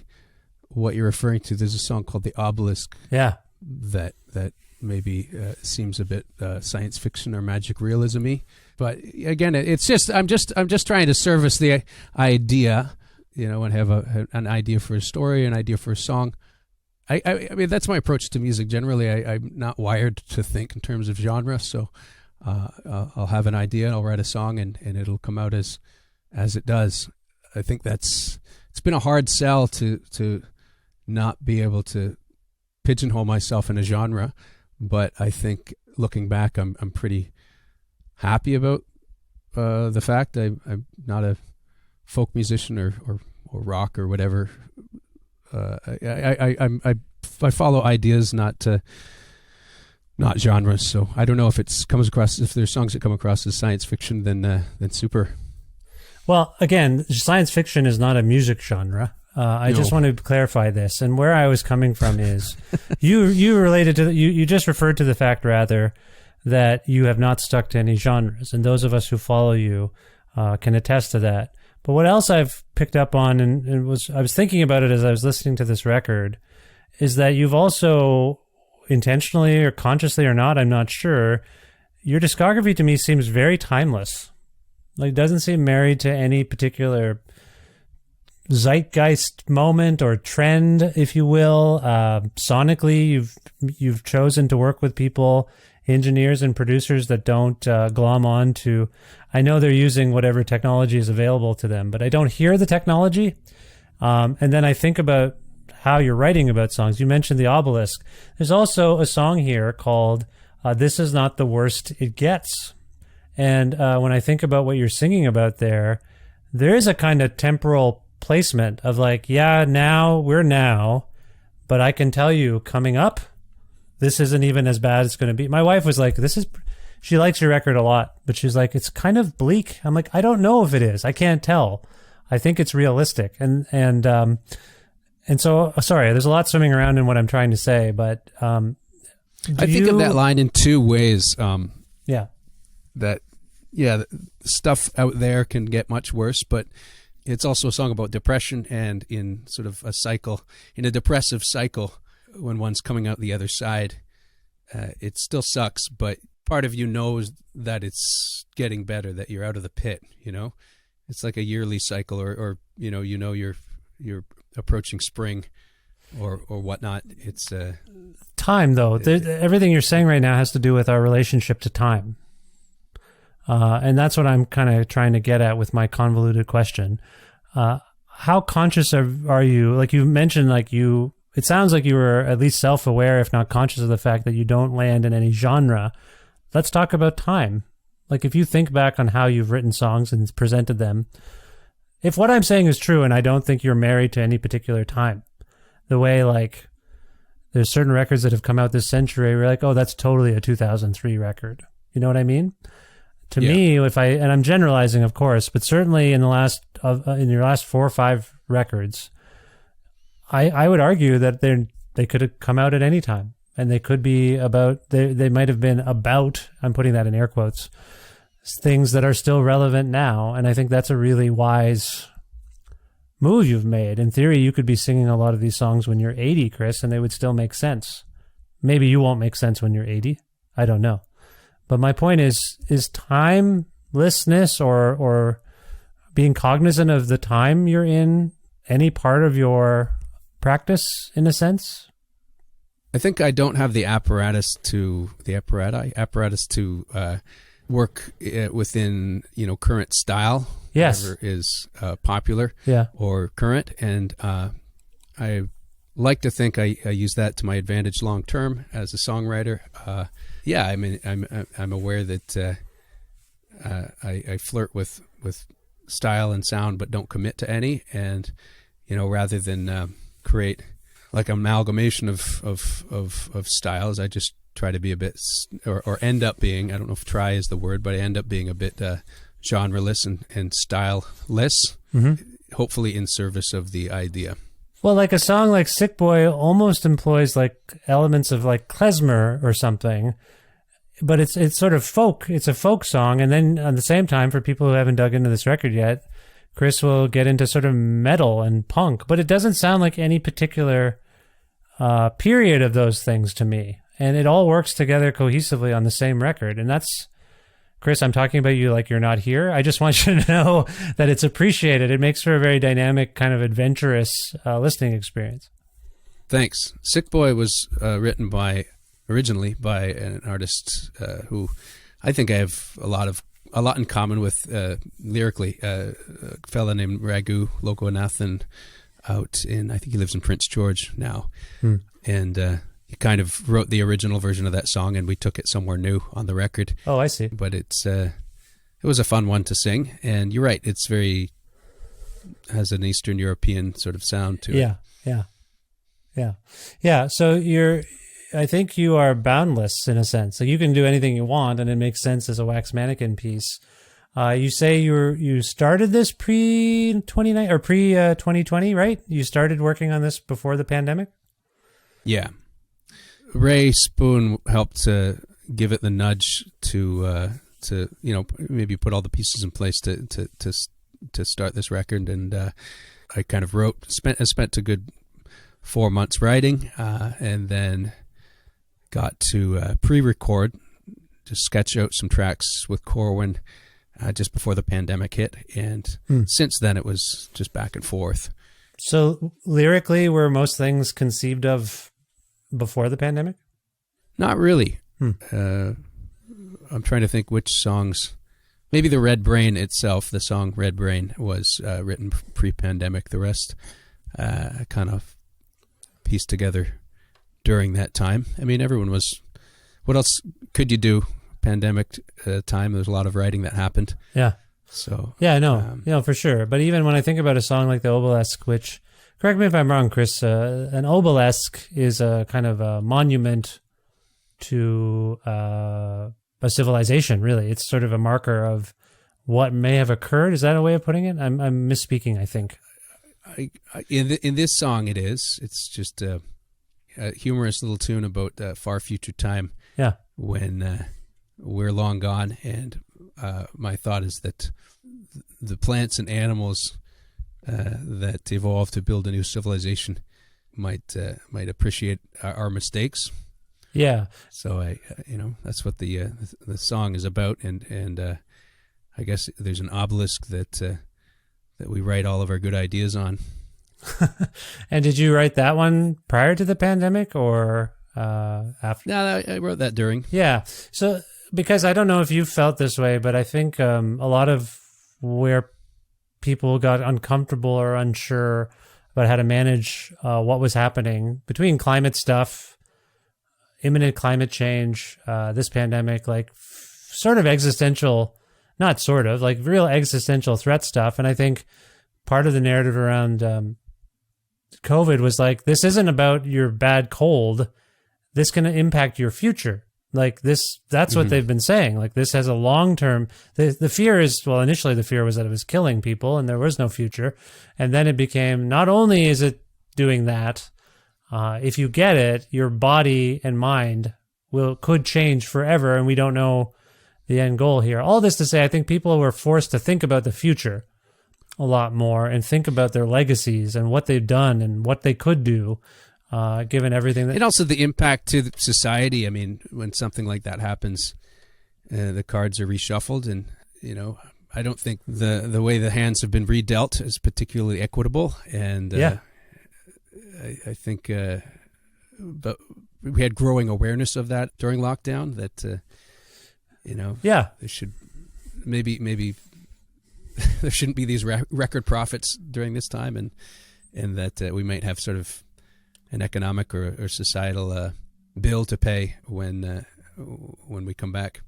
Speaker 5: what you're referring to. There's a song called "The Obelisk,"
Speaker 1: yeah,
Speaker 5: that maybe seems a bit science fiction or magic realism-y. But again, it's just I'm just trying to service the idea, and have an idea for a story, an idea for a song. I mean, that's my approach to music. Generally, I'm not wired to think in terms of genre, so I'll have an idea, I'll write a song, and it'll come out as it does. I think it's been a hard sell to not be able to pigeonhole myself in a genre, but I think looking back, I'm pretty happy about the fact I'm not a folk musician or rock or whatever. I follow ideas, not genres. So I don't know if if there's songs that come across as science fiction, then super.
Speaker 1: Well, again, science fiction is not a music genre. I just want to clarify this, and where I was coming from is you related to you just referred to the fact rather that you have not stuck to any genres, and those of us who follow you can attest to that. But what else I've picked up on, and I was thinking about it as I was listening to this record, is that you've also intentionally or consciously or not, I'm not sure, your discography to me seems very timeless. Like, it doesn't seem married to any particular zeitgeist moment or trend, if you will. Sonically, you've chosen to work with people engineers and producers that don't glom on to, I know they're using whatever technology is available to them, but I don't hear the technology. And then I think about how you're writing about songs. You mentioned the Obelisk. There's also a song here called This Is Not the Worst It Gets. And when I think about what you're singing about there is a kind of temporal placement of like, yeah, we're now, but I can tell you coming up, this isn't even as bad as it's going to be. My wife was like, she likes your record a lot, but she's like, it's kind of bleak. I'm like, I don't know if it is. I can't tell. I think it's realistic. And so, sorry, there's a lot swimming around in what I'm trying to say, but
Speaker 5: I think of that line in two ways.
Speaker 1: Yeah.
Speaker 5: That, the stuff out there can get much worse, but it's also a song about depression, and in sort of in a depressive cycle, when one's coming out the other side, it still sucks, but part of you knows that it's getting better, that you're out of the pit, It's like a yearly cycle, or you're approaching spring or whatnot. It's
Speaker 1: time, though. Everything you're saying right now has to do with our relationship to time. And that's what I'm kind of trying to get at with my convoluted question. How conscious are you? Like you mentioned, it sounds like you were at least self-aware, if not conscious of the fact that you don't land in any genre. Let's talk about time. Like if you think back on how you've written songs and presented them, if what I'm saying is true, and I don't think you're married to any particular time, the way like there's certain records that have come out this century, we're like, oh, that's totally a 2003 record. You know what I mean? To me, and I'm generalizing, of course, but certainly in your last 4 or 5 records, I would argue that they could have come out at any time, and they could be they might have been about, I'm putting that in air quotes, things that are still relevant now. And I think that's a really wise move you've made. In theory, you could be singing a lot of these songs when you're 80, Chris, and they would still make sense. Maybe you won't make sense when you're 80. I don't know. But my point is timelessness or being cognizant of the time you're in any part of your practice, in a sense?
Speaker 5: I think I don't have the apparatus to work within current style.
Speaker 1: Yes,
Speaker 5: whatever is popular.
Speaker 1: Yeah. Or
Speaker 5: current, and I like to think I use that to my advantage long term as a songwriter. I mean, I'm aware that I flirt with style and sound, but don't commit to any. And rather than create like an amalgamation of styles, I just try to be a bit, or end up being, I don't know if try is the word, but I end up being a bit genreless and styleless, hopefully in service of the idea.
Speaker 1: Well, like a song like Sick Boy almost employs like elements of like klezmer or something, but it's sort of folk. It's a folk song. And then at the same time, for people who haven't dug into this record yet, Chris will get into sort of metal and punk, but it doesn't sound like any particular period of those things to me. And it all works together cohesively on the same record. And that's, Chris, I'm talking about you like you're not here. I just want you to know that it's appreciated. It makes for a very dynamic, kind of adventurous listening experience.
Speaker 5: Thanks. Sick Boy was written originally by an artist who I think I have a lot in common with lyrically. A fella named Raghu Loganathan out in, I think he lives in Prince George now. And he kind of wrote the original version of that song, and we took it somewhere new on the record.
Speaker 1: Oh, I see.
Speaker 5: But it was a fun one to sing, and you're right, it's has an Eastern European sort of sound to it.
Speaker 1: Yeah. So I think you are boundless in a sense. Like you can do anything you want, and it makes sense as a Wax Mannequin piece. You say you started this pre-29 or pre-2020, right? You started working on this before the pandemic?
Speaker 5: Yeah. Ray Spoon helped give it the nudge to maybe put all the pieces in place to start this record, and I kind of spent a good 4 months writing, and then got to pre-record, to sketch out some tracks with Corwin just before the pandemic hit, and since then it was just back and forth.
Speaker 1: So lyrically, were most things conceived of before the pandemic?
Speaker 5: Not really. I'm trying to think which songs. Maybe the Red Brain itself, the song Red Brain, was written pre-pandemic. The rest kind of pieced together during that time. I mean, everyone was... What else could you do? Pandemic time, there's a lot of writing that happened.
Speaker 1: Yeah.
Speaker 5: So...
Speaker 1: Yeah, no, for sure. But even when I think about a song like the Obelisk, which, correct me if I'm wrong, Chris, an obelisk is a kind of a monument to a civilization, really. It's sort of a marker of what may have occurred. Is that a way of putting it? I'm misspeaking, I think.
Speaker 5: In this song, it is. It's just a humorous little tune about far future time.
Speaker 1: Yeah.
Speaker 5: When we're long gone, and my thought is that the plants and animals that evolved to build a new civilization might appreciate our mistakes.
Speaker 1: Yeah.
Speaker 5: So that's what the song is about, and I guess there's an obelisk that we write all of our good ideas on.
Speaker 1: And did you write that one prior to the pandemic or after?
Speaker 5: No, I wrote that during.
Speaker 1: Yeah. So because I don't know if you felt this way, but I think a lot of where people got uncomfortable or unsure about how to manage what was happening between climate stuff, imminent climate change, this pandemic, like sort of existential, not sort of, like real existential threat stuff. And I think part of the narrative around COVID was like, this isn't about your bad cold. This can impact your future. Like this, that's what they've been saying. Like this has a long-term, the fear is, well, initially the fear was that it was killing people and there was no future. And then it became, not only is it doing that, if you get it, your body and mind could change forever. And we don't know the end goal here. All this to say, I think people were forced to think about the future a lot more and think about their legacies and what they've done and what they could do. Given everything that...
Speaker 5: And also the impact to society. I mean, when something like that happens, the cards are reshuffled, and I don't think the way the hands have been redealt is particularly equitable. And I think, but we had growing awareness of that during lockdown. That there should maybe there shouldn't be these record profits during this time, and that we might have sort of an economic or societal bill to pay when we come back.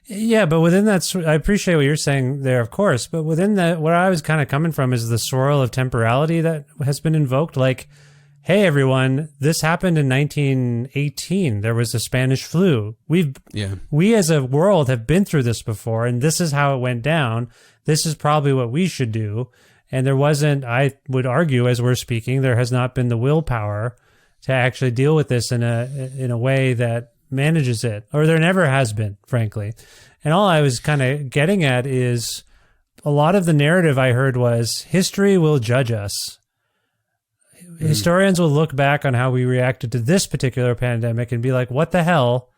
Speaker 1: Yeah, but within that, I appreciate what you're saying there, of course. But within that, where I was kind of coming from is the swirl of temporality that has been invoked. Like, hey, everyone, this happened in 1918. There was the Spanish flu. We as a world have been through this before, and this is how it went down. This is probably what we should do. And there wasn't, I would argue, as we're speaking, there has not been the willpower to actually deal with this in a way that manages it, or there never has been, frankly. And all I was kind of getting at is a lot of the narrative I heard was history will judge us. Historians will look back on how we reacted to this particular pandemic and be like, what the hell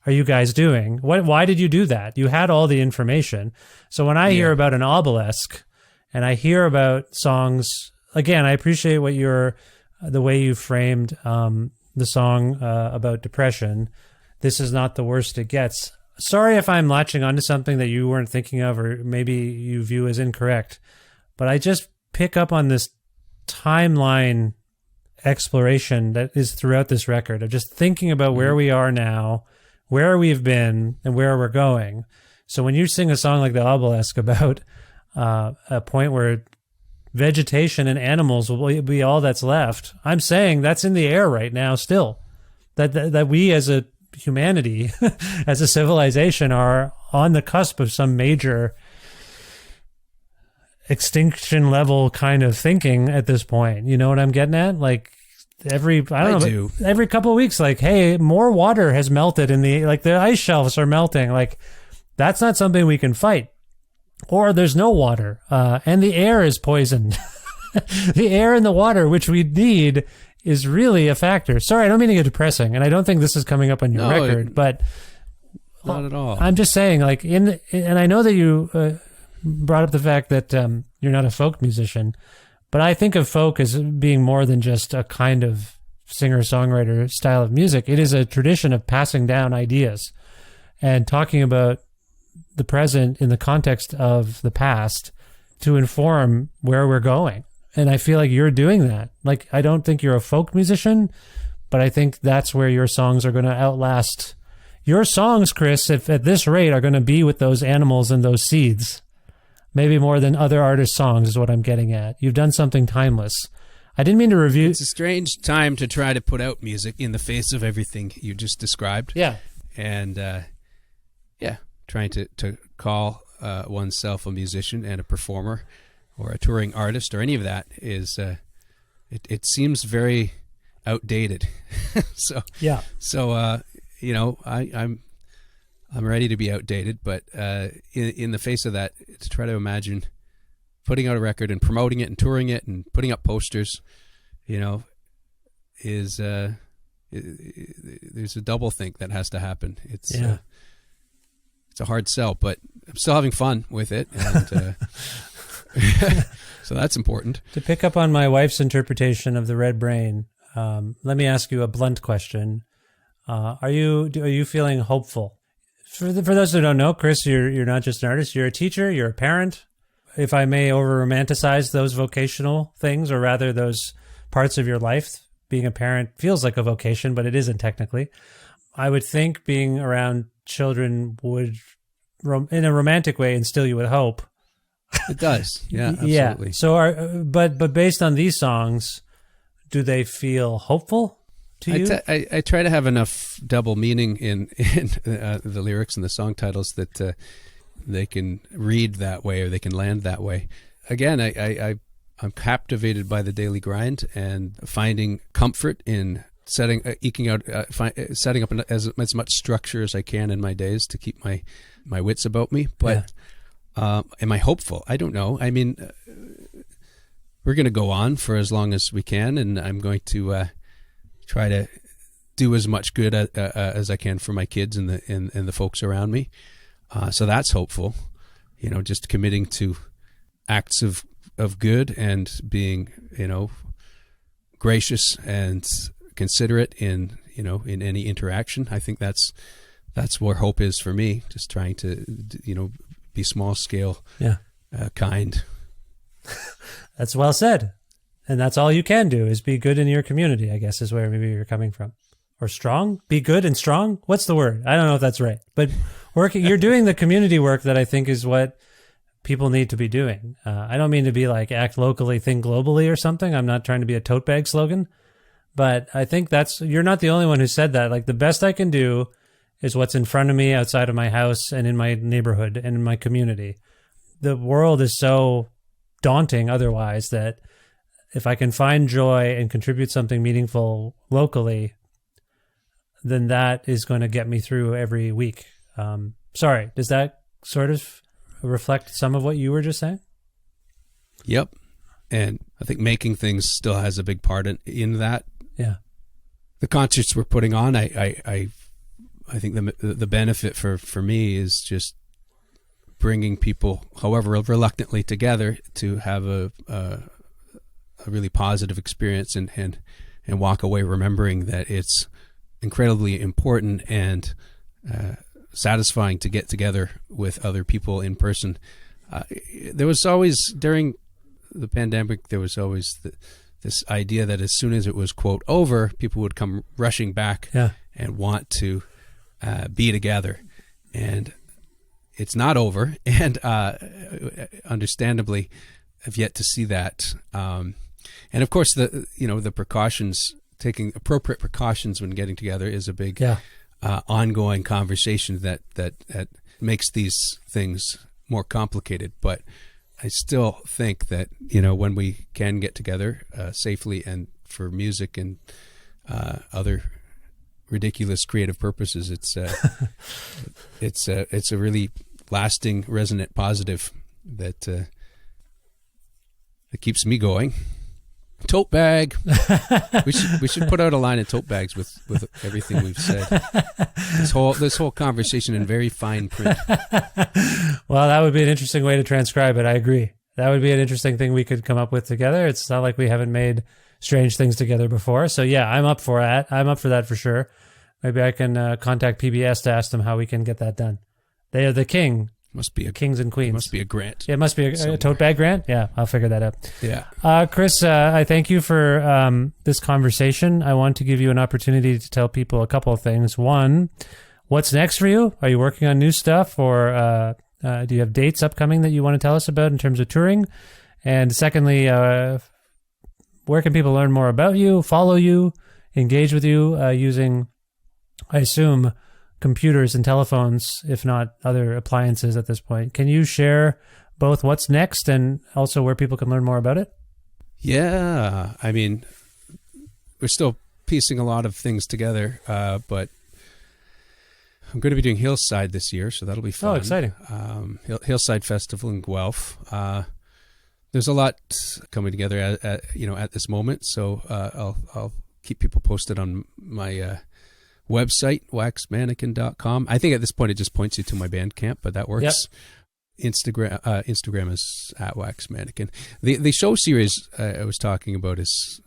Speaker 1: are you guys doing? Why did you do that? You had all the information. So when I hear about an obelisk, and I hear about songs, again, I appreciate the way you framed the song about depression. This is not the worst it gets. Sorry if I'm latching onto something that you weren't thinking of or maybe you view as incorrect, but I just pick up on this timeline exploration that is throughout this record of just thinking about where we are now, where we've been, and where we're going. So when you sing a song like The Obelisk about a point where vegetation and animals will be all that's left, I'm saying that's in the air right now still. That we as a humanity, as a civilization, are on the cusp of some major extinction level kind of thinking at this point. You know what I'm getting at? Like every couple of weeks, like, hey, more water has melted the ice shelves are melting. Like that's not something we can fight. Or there's no water, and the air is poisoned. The air and the water, which we need, is really a factor. Sorry, I don't mean to get depressing, and I don't think this is coming up on your record, but
Speaker 5: not at all.
Speaker 1: I'm just saying, like, and I know that you brought up the fact that you're not a folk musician, but I think of folk as being more than just a kind of singer-songwriter style of music. It is a tradition of passing down ideas and talking about the present in the context of the past to inform where we're going. And I feel like you're doing that. Like, I don't think you're a folk musician, but I think that's where your songs are going to outlast. Your songs, Chris, if at this rate, are going to be with those animals and those seeds. Maybe more than other artists' songs is what I'm getting at. You've done something timeless. I didn't mean to review...
Speaker 5: It's a strange time to try to put out music in the face of everything you just described.
Speaker 1: Yeah.
Speaker 5: And, trying to call oneself a musician and a performer or a touring artist or any of that is... it seems very outdated. I'm ready to be outdated, but in the face of that, to try to imagine putting out a record and promoting it and touring it and putting up posters, is there's a double think that has to happen. It's a hard sell, but I'm still having fun with it, and so that's important.
Speaker 1: To pick up on my wife's interpretation of the red brain, let me ask you a blunt question: Are you feeling hopeful? For those who don't know, Chris, you're not just an artist. You're a teacher. You're a parent. If I may over-romanticize those vocational things, or rather those parts of your life, being a parent feels like a vocation, but it isn't technically. I would think being around children would, in a romantic way, instill you with hope.
Speaker 5: It does. Yeah, absolutely.
Speaker 1: Yeah. So, but based on these songs, do they feel hopeful to you?
Speaker 5: I try to have enough double meaning in the lyrics and the song titles that they can read that way or they can land that way. Again, I'm captivated by the daily grind and finding comfort in setting up as much structure as I can in my days to keep my wits about me. But am I hopeful? I don't know. I mean, we're going to go on for as long as we can, and I'm going to try to do as much good as I can for my kids and the folks around me. So that's hopeful, just committing to acts of good and being, gracious and considerate in any interaction. I think that's where hope is for me. Just trying to, be small scale, kind.
Speaker 1: That's well said. And that's all you can do is be good in your community, I guess, is where maybe you're coming from. Or strong? Be good and strong? What's the word? I don't know if that's right. But you're doing the community work that I think is what people need to be doing. I don't mean to be like act locally, think globally or something. I'm not trying to be a tote bag slogan. But I think you're not the only one who said that. Like, the best I can do is what's in front of me outside of my house and in my neighborhood and in my community. The world is so daunting otherwise that if I can find joy and contribute something meaningful locally, then that is going to get me through every week. Sorry, does that sort of reflect some of what you were just saying?
Speaker 5: Yep. And I think making things still has a big part in that.
Speaker 1: Yeah.
Speaker 5: The concerts we're putting on, I think the benefit for me is just bringing people, however reluctantly, together to have a really positive experience and walk away remembering that it's incredibly important and satisfying to get together with other people in person. There was always, during the pandemic, there was always this idea that as soon as it was, quote, over, people would come rushing back and want to be together. And it's not over. And understandably, I've yet to see that. And of course, the precautions, taking appropriate precautions when getting together is a big ongoing conversation that makes these things more complicated. But I still think that, when we can get together safely and for music and other ridiculous creative purposes, it's a really lasting, resonant positive that keeps me going. Tote bag. we should put out a line of tote bags with everything we've said. This whole conversation in very fine print.
Speaker 1: Well, that would be an interesting way to transcribe it. I agree. That would be an interesting thing we could come up with together. It's not like we haven't made strange things together before. So yeah, I'm up for that. I'm up for that for sure. Maybe I can contact PBS to ask them how we can get that done. They are the
Speaker 5: Must be a
Speaker 1: kings and queens.
Speaker 5: Must be a grant.
Speaker 1: Yeah, it must be a tote bag grant. Yeah, I'll figure that out.
Speaker 5: Yeah.
Speaker 1: Chris, I thank you for this conversation. I want to give you an opportunity to tell people a couple of things. One, what's next for you? Are you working on new stuff, or do you have dates upcoming that you want to tell us about in terms of touring? And secondly, where can people learn more about you, follow you, engage with you using, I assume, computers and telephones, if not other appliances at this point? Can you share both what's next and also where people can learn more about it?
Speaker 5: Yeah. I mean, we're still piecing a lot of things together, but I'm going to be doing Hillside this year, so that'll be fun.
Speaker 1: Oh, exciting.
Speaker 5: Hillside Festival in Guelph. There's a lot coming together at this moment, so I'll keep people posted on my website, waxmannequin.com. I think at this point it just points you to my Bandcamp, but that works. Yep. Instagram is at waxmannequin. The show series I was talking about is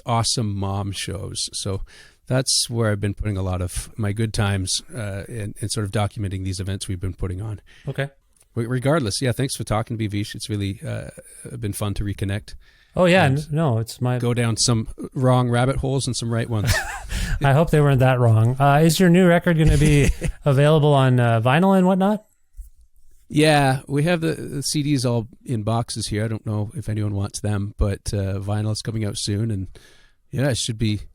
Speaker 5: Awesome Mom Shows. So that's where I've been putting a lot of my good times and sort of documenting these events we've been putting on.
Speaker 1: Okay.
Speaker 5: Regardless, yeah, thanks for talking to me, Vish. It's really been fun to reconnect.
Speaker 1: Oh, yeah. No, it's my...
Speaker 5: Go down some wrong rabbit holes and some right ones.
Speaker 1: I hope they weren't that wrong. Is your new record going to be available on vinyl and whatnot?
Speaker 5: Yeah, we have the CDs all in boxes here. I don't know if anyone wants them, but vinyl is coming out soon. And yeah, it should be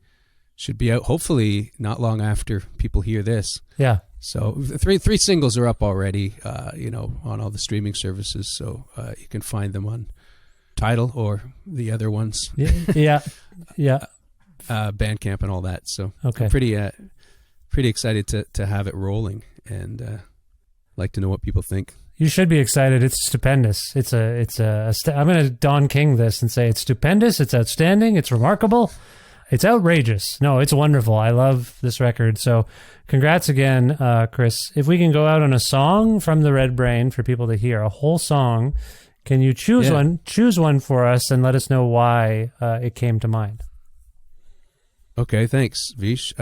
Speaker 5: out hopefully not long after people hear this.
Speaker 1: Yeah.
Speaker 5: So three singles are up already, on all the streaming services. So you can find them on Tidal or the other ones.
Speaker 1: Yeah.
Speaker 5: Bandcamp and all that. So
Speaker 1: okay.
Speaker 5: I'm pretty excited to have it rolling, and like to know what people think.
Speaker 1: You should be excited. It's stupendous. I'm going to Don King this and say it's stupendous. It's outstanding. It's remarkable. It's outrageous. No, it's wonderful. I love this record. So congrats again, Chris. If we can go out on a song from the Red Brain for people to hear, a whole song, can you choose one? Choose one for us and let us know why it came to mind.
Speaker 5: Okay, thanks, Vish.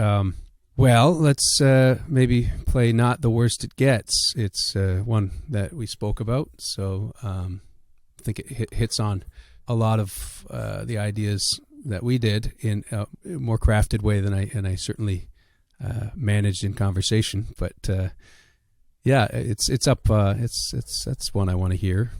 Speaker 5: Well, let's maybe play Not the Worst It Gets. It's one that we spoke about, so I think it hits on a lot of the ideas that we did in a more crafted way than I certainly managed in conversation. But yeah, it's up. That's one I want to hear.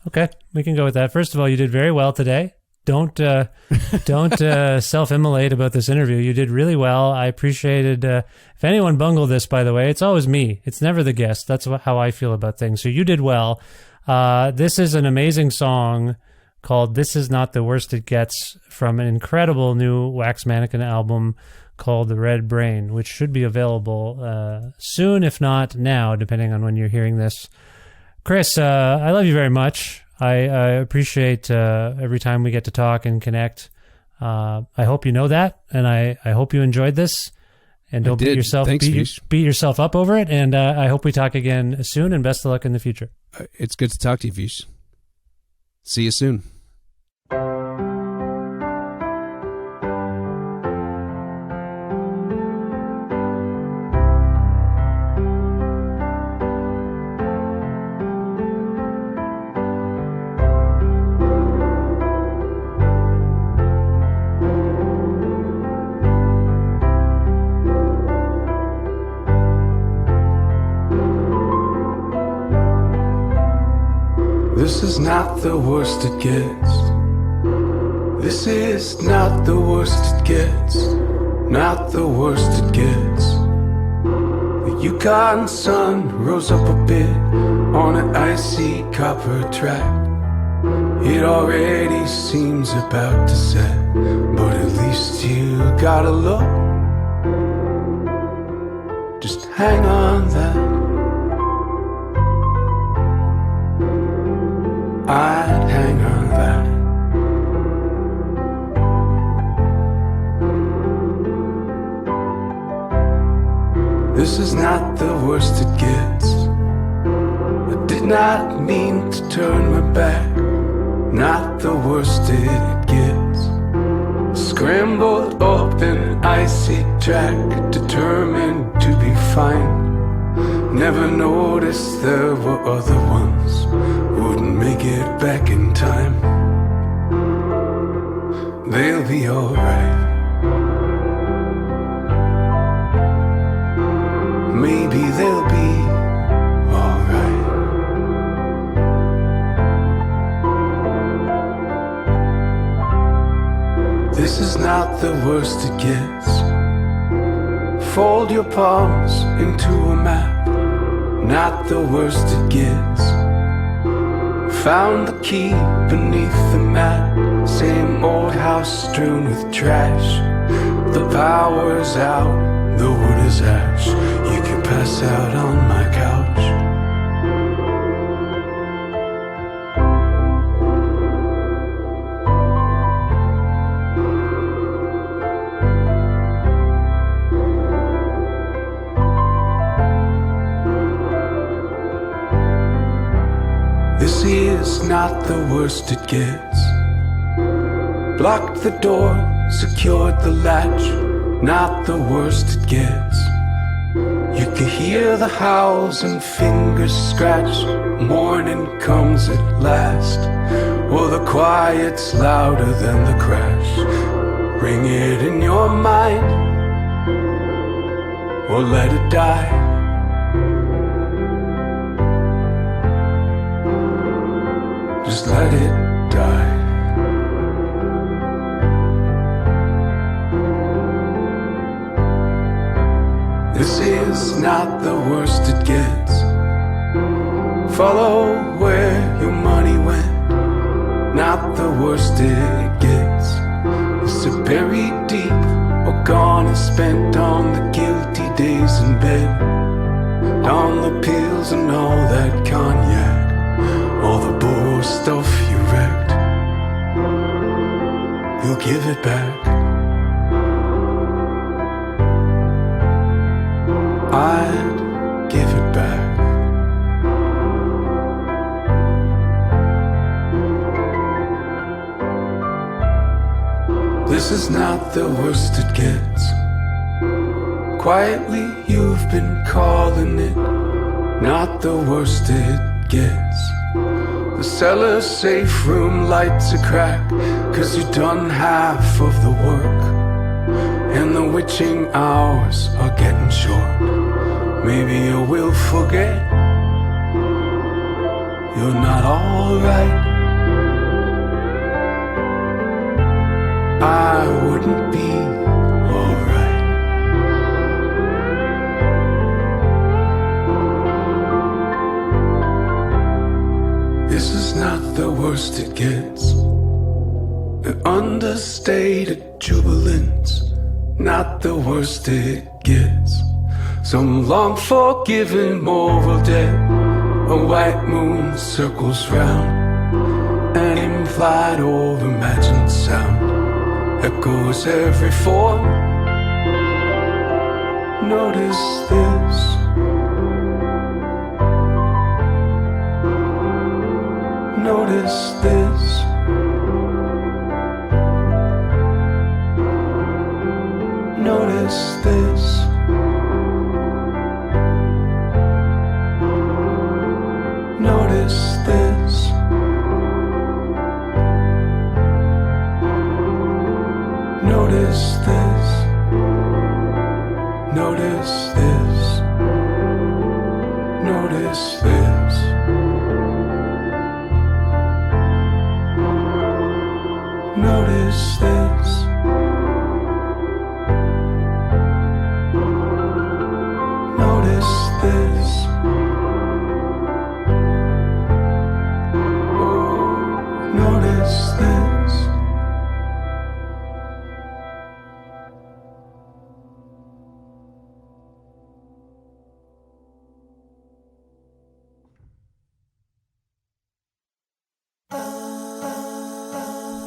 Speaker 5: Okay,
Speaker 1: we can go with that. First of all, you did very well today. Don't self-immolate about this interview. You did really well. I appreciated. If anyone bungled this, by the way, it's always me. It's never the guest. That's how I feel about things. So you did well. This is an amazing song called "This Is Not the Worst It Gets" from an incredible new Wax Mannequin album called The Red Brain, which should be available soon, if not now, depending on when you're hearing this. Chris, I love you very much. I appreciate every time we get to talk and connect. I hope you know that, and I hope you enjoyed this. And don't beat yourself up over it. And I hope we talk again soon, and best of luck in the future.
Speaker 5: It's good to talk to you, Vish. See you soon.
Speaker 4: This is not the worst it gets. This is not the worst it gets. Not the worst it gets. The Yukon sun rose up a bit on an icy copper track. It already seems about to set, but at least you got a look. Just hang on that. I'd hang on that. This is not the worst it gets. I did not mean to turn my back. Not the worst it gets. scrambled up an icy track, determined to be fine. Never noticed there were other ones, wouldn't make it back in time. They'll be alright. Maybe they'll be alright. This is not the worst it gets. Fold your palms into a map. Not the worst it gets. Found the key beneath the mat. Same old house strewn with trash. The power's out, the wood is ash. You can pass out on my couch. This is not the worst it gets. Blocked the door, secured the latch. Not the worst it gets. You can hear the howls and fingers scratch. Morning comes at last. Well, the quiet's louder than the crash. Ring it in your mind, or let it die. Just let it die. This is not the worst it gets. Follow where your money went. Not the worst it gets. Is it buried deep or gone and spent on the guilty days in bed? On the pills and all that cognac, all the borrowed stuff you wrecked. You'll give it back. I'd give it back. This is not the worst it gets. Quietly you've been calling it. Not the worst it gets. The cellar's safe room lights a crack, 'cause you've done half of the work. And the witching hours are getting short. Maybe you will forget you're not alright. I wouldn't be alright. This is not the worst it gets. An understated jubilance. Not the worst it gets. Some long forgiven moral debt. A white moon circles round. An implied or imagined sound echoes every form. Notice this. Notice this. Notice this. Notice this. Notice this. Notice this. Notice this. Notice this. Notice this. Notice this.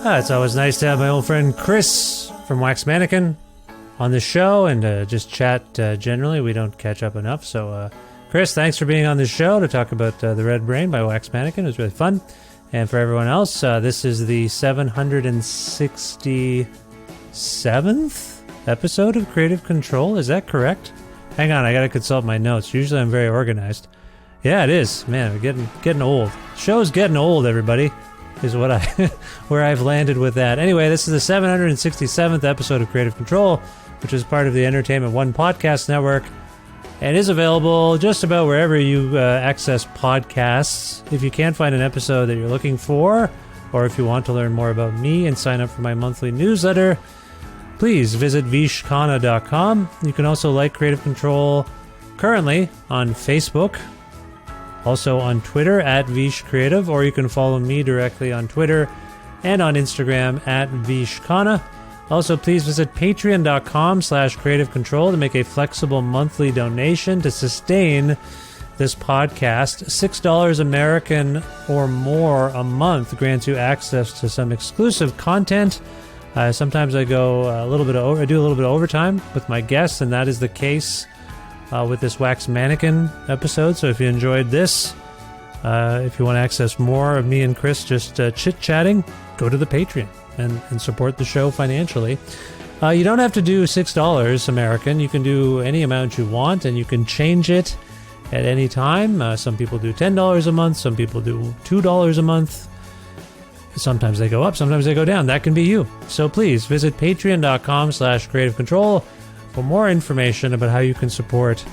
Speaker 1: It's always nice to have my old friend Chris from Wax Mannequin on the show and just chat generally. We don't catch up enough. So, Chris, thanks for being on the show to talk about The Red Brain by Wax Mannequin. It was really fun. And for everyone else, this is the 760 7th episode of Creative Control. Is that correct? Hang on, I gotta consult my notes. Usually I'm very organized. Yeah, it is. Man, we're getting old. Show's getting old, everybody, is what where I've landed with that. Anyway, this is the 767th episode of Creative Control, which is part of the Entertainment One podcast network, and is available just about wherever you access podcasts. If you can't find an episode that you're looking for, or if you want to learn more about me and sign up for my monthly newsletter, please visit vishkhanna.com. You can also like Creative Control currently on Facebook, also on Twitter at vishcreative, or you can follow me directly on Twitter and on Instagram at vishkhanna. Also, please visit patreon.com/Creative Control to make a flexible monthly donation to sustain this podcast. $6 American or more a month grants you access to some exclusive content. Sometimes I go I do a little bit of overtime with my guests, and that is the case with this Wax Mannequin episode. So if you enjoyed this, if you want to access more of me and Chris just chit-chatting, go to the Patreon and support the show financially. You don't have to do $6 American. You can do any amount you want, and you can change it at any time. Some people do $10 a month. Some people do $2 a month. Sometimes they go up, sometimes they go down. That can be you. So please visit patreon.com/Creative Control for more information about how you can support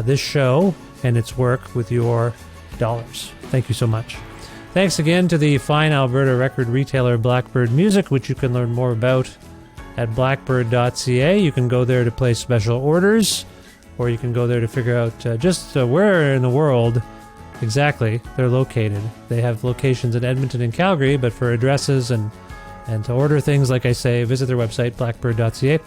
Speaker 1: this show and its work with your dollars. Thank you so much. Thanks again to the fine Alberta record retailer Blackbird Music, which you can learn more about at blackbird.ca. You can go there to place special orders, or you can go there to figure out just where in the world exactly they're located. They have locations in Edmonton and Calgary, but for addresses and to order things, like I say, visit their website, blackbird.ca.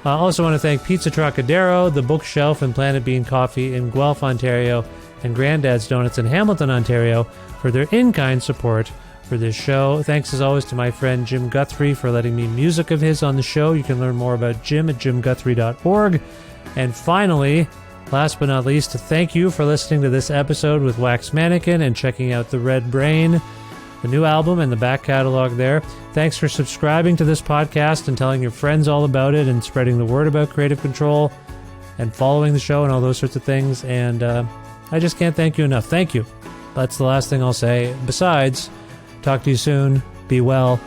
Speaker 1: I also want to thank Pizza Trocadero, The Bookshelf, and Planet Bean Coffee in Guelph, Ontario, and Granddad's Donuts in Hamilton, Ontario, for their in-kind support for this show. Thanks as always to my friend Jim Guthrie for letting me music of his on the show. You can learn more about Jim at jimguthrie.org. And finally, last but not least, thank you for listening to this episode with Wax Mannequin and checking out The Red Brain, the new album and the back catalog there. Thanks for subscribing to this podcast and telling your friends all about it and spreading the word about Creative Control and following the show and all those sorts of things. And I just can't thank you enough. Thank you. That's the last thing I'll say. Besides, talk to you soon. Be well.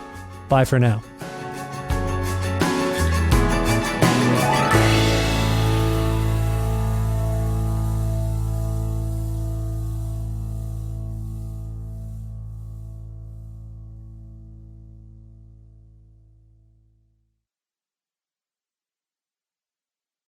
Speaker 1: Bye for now.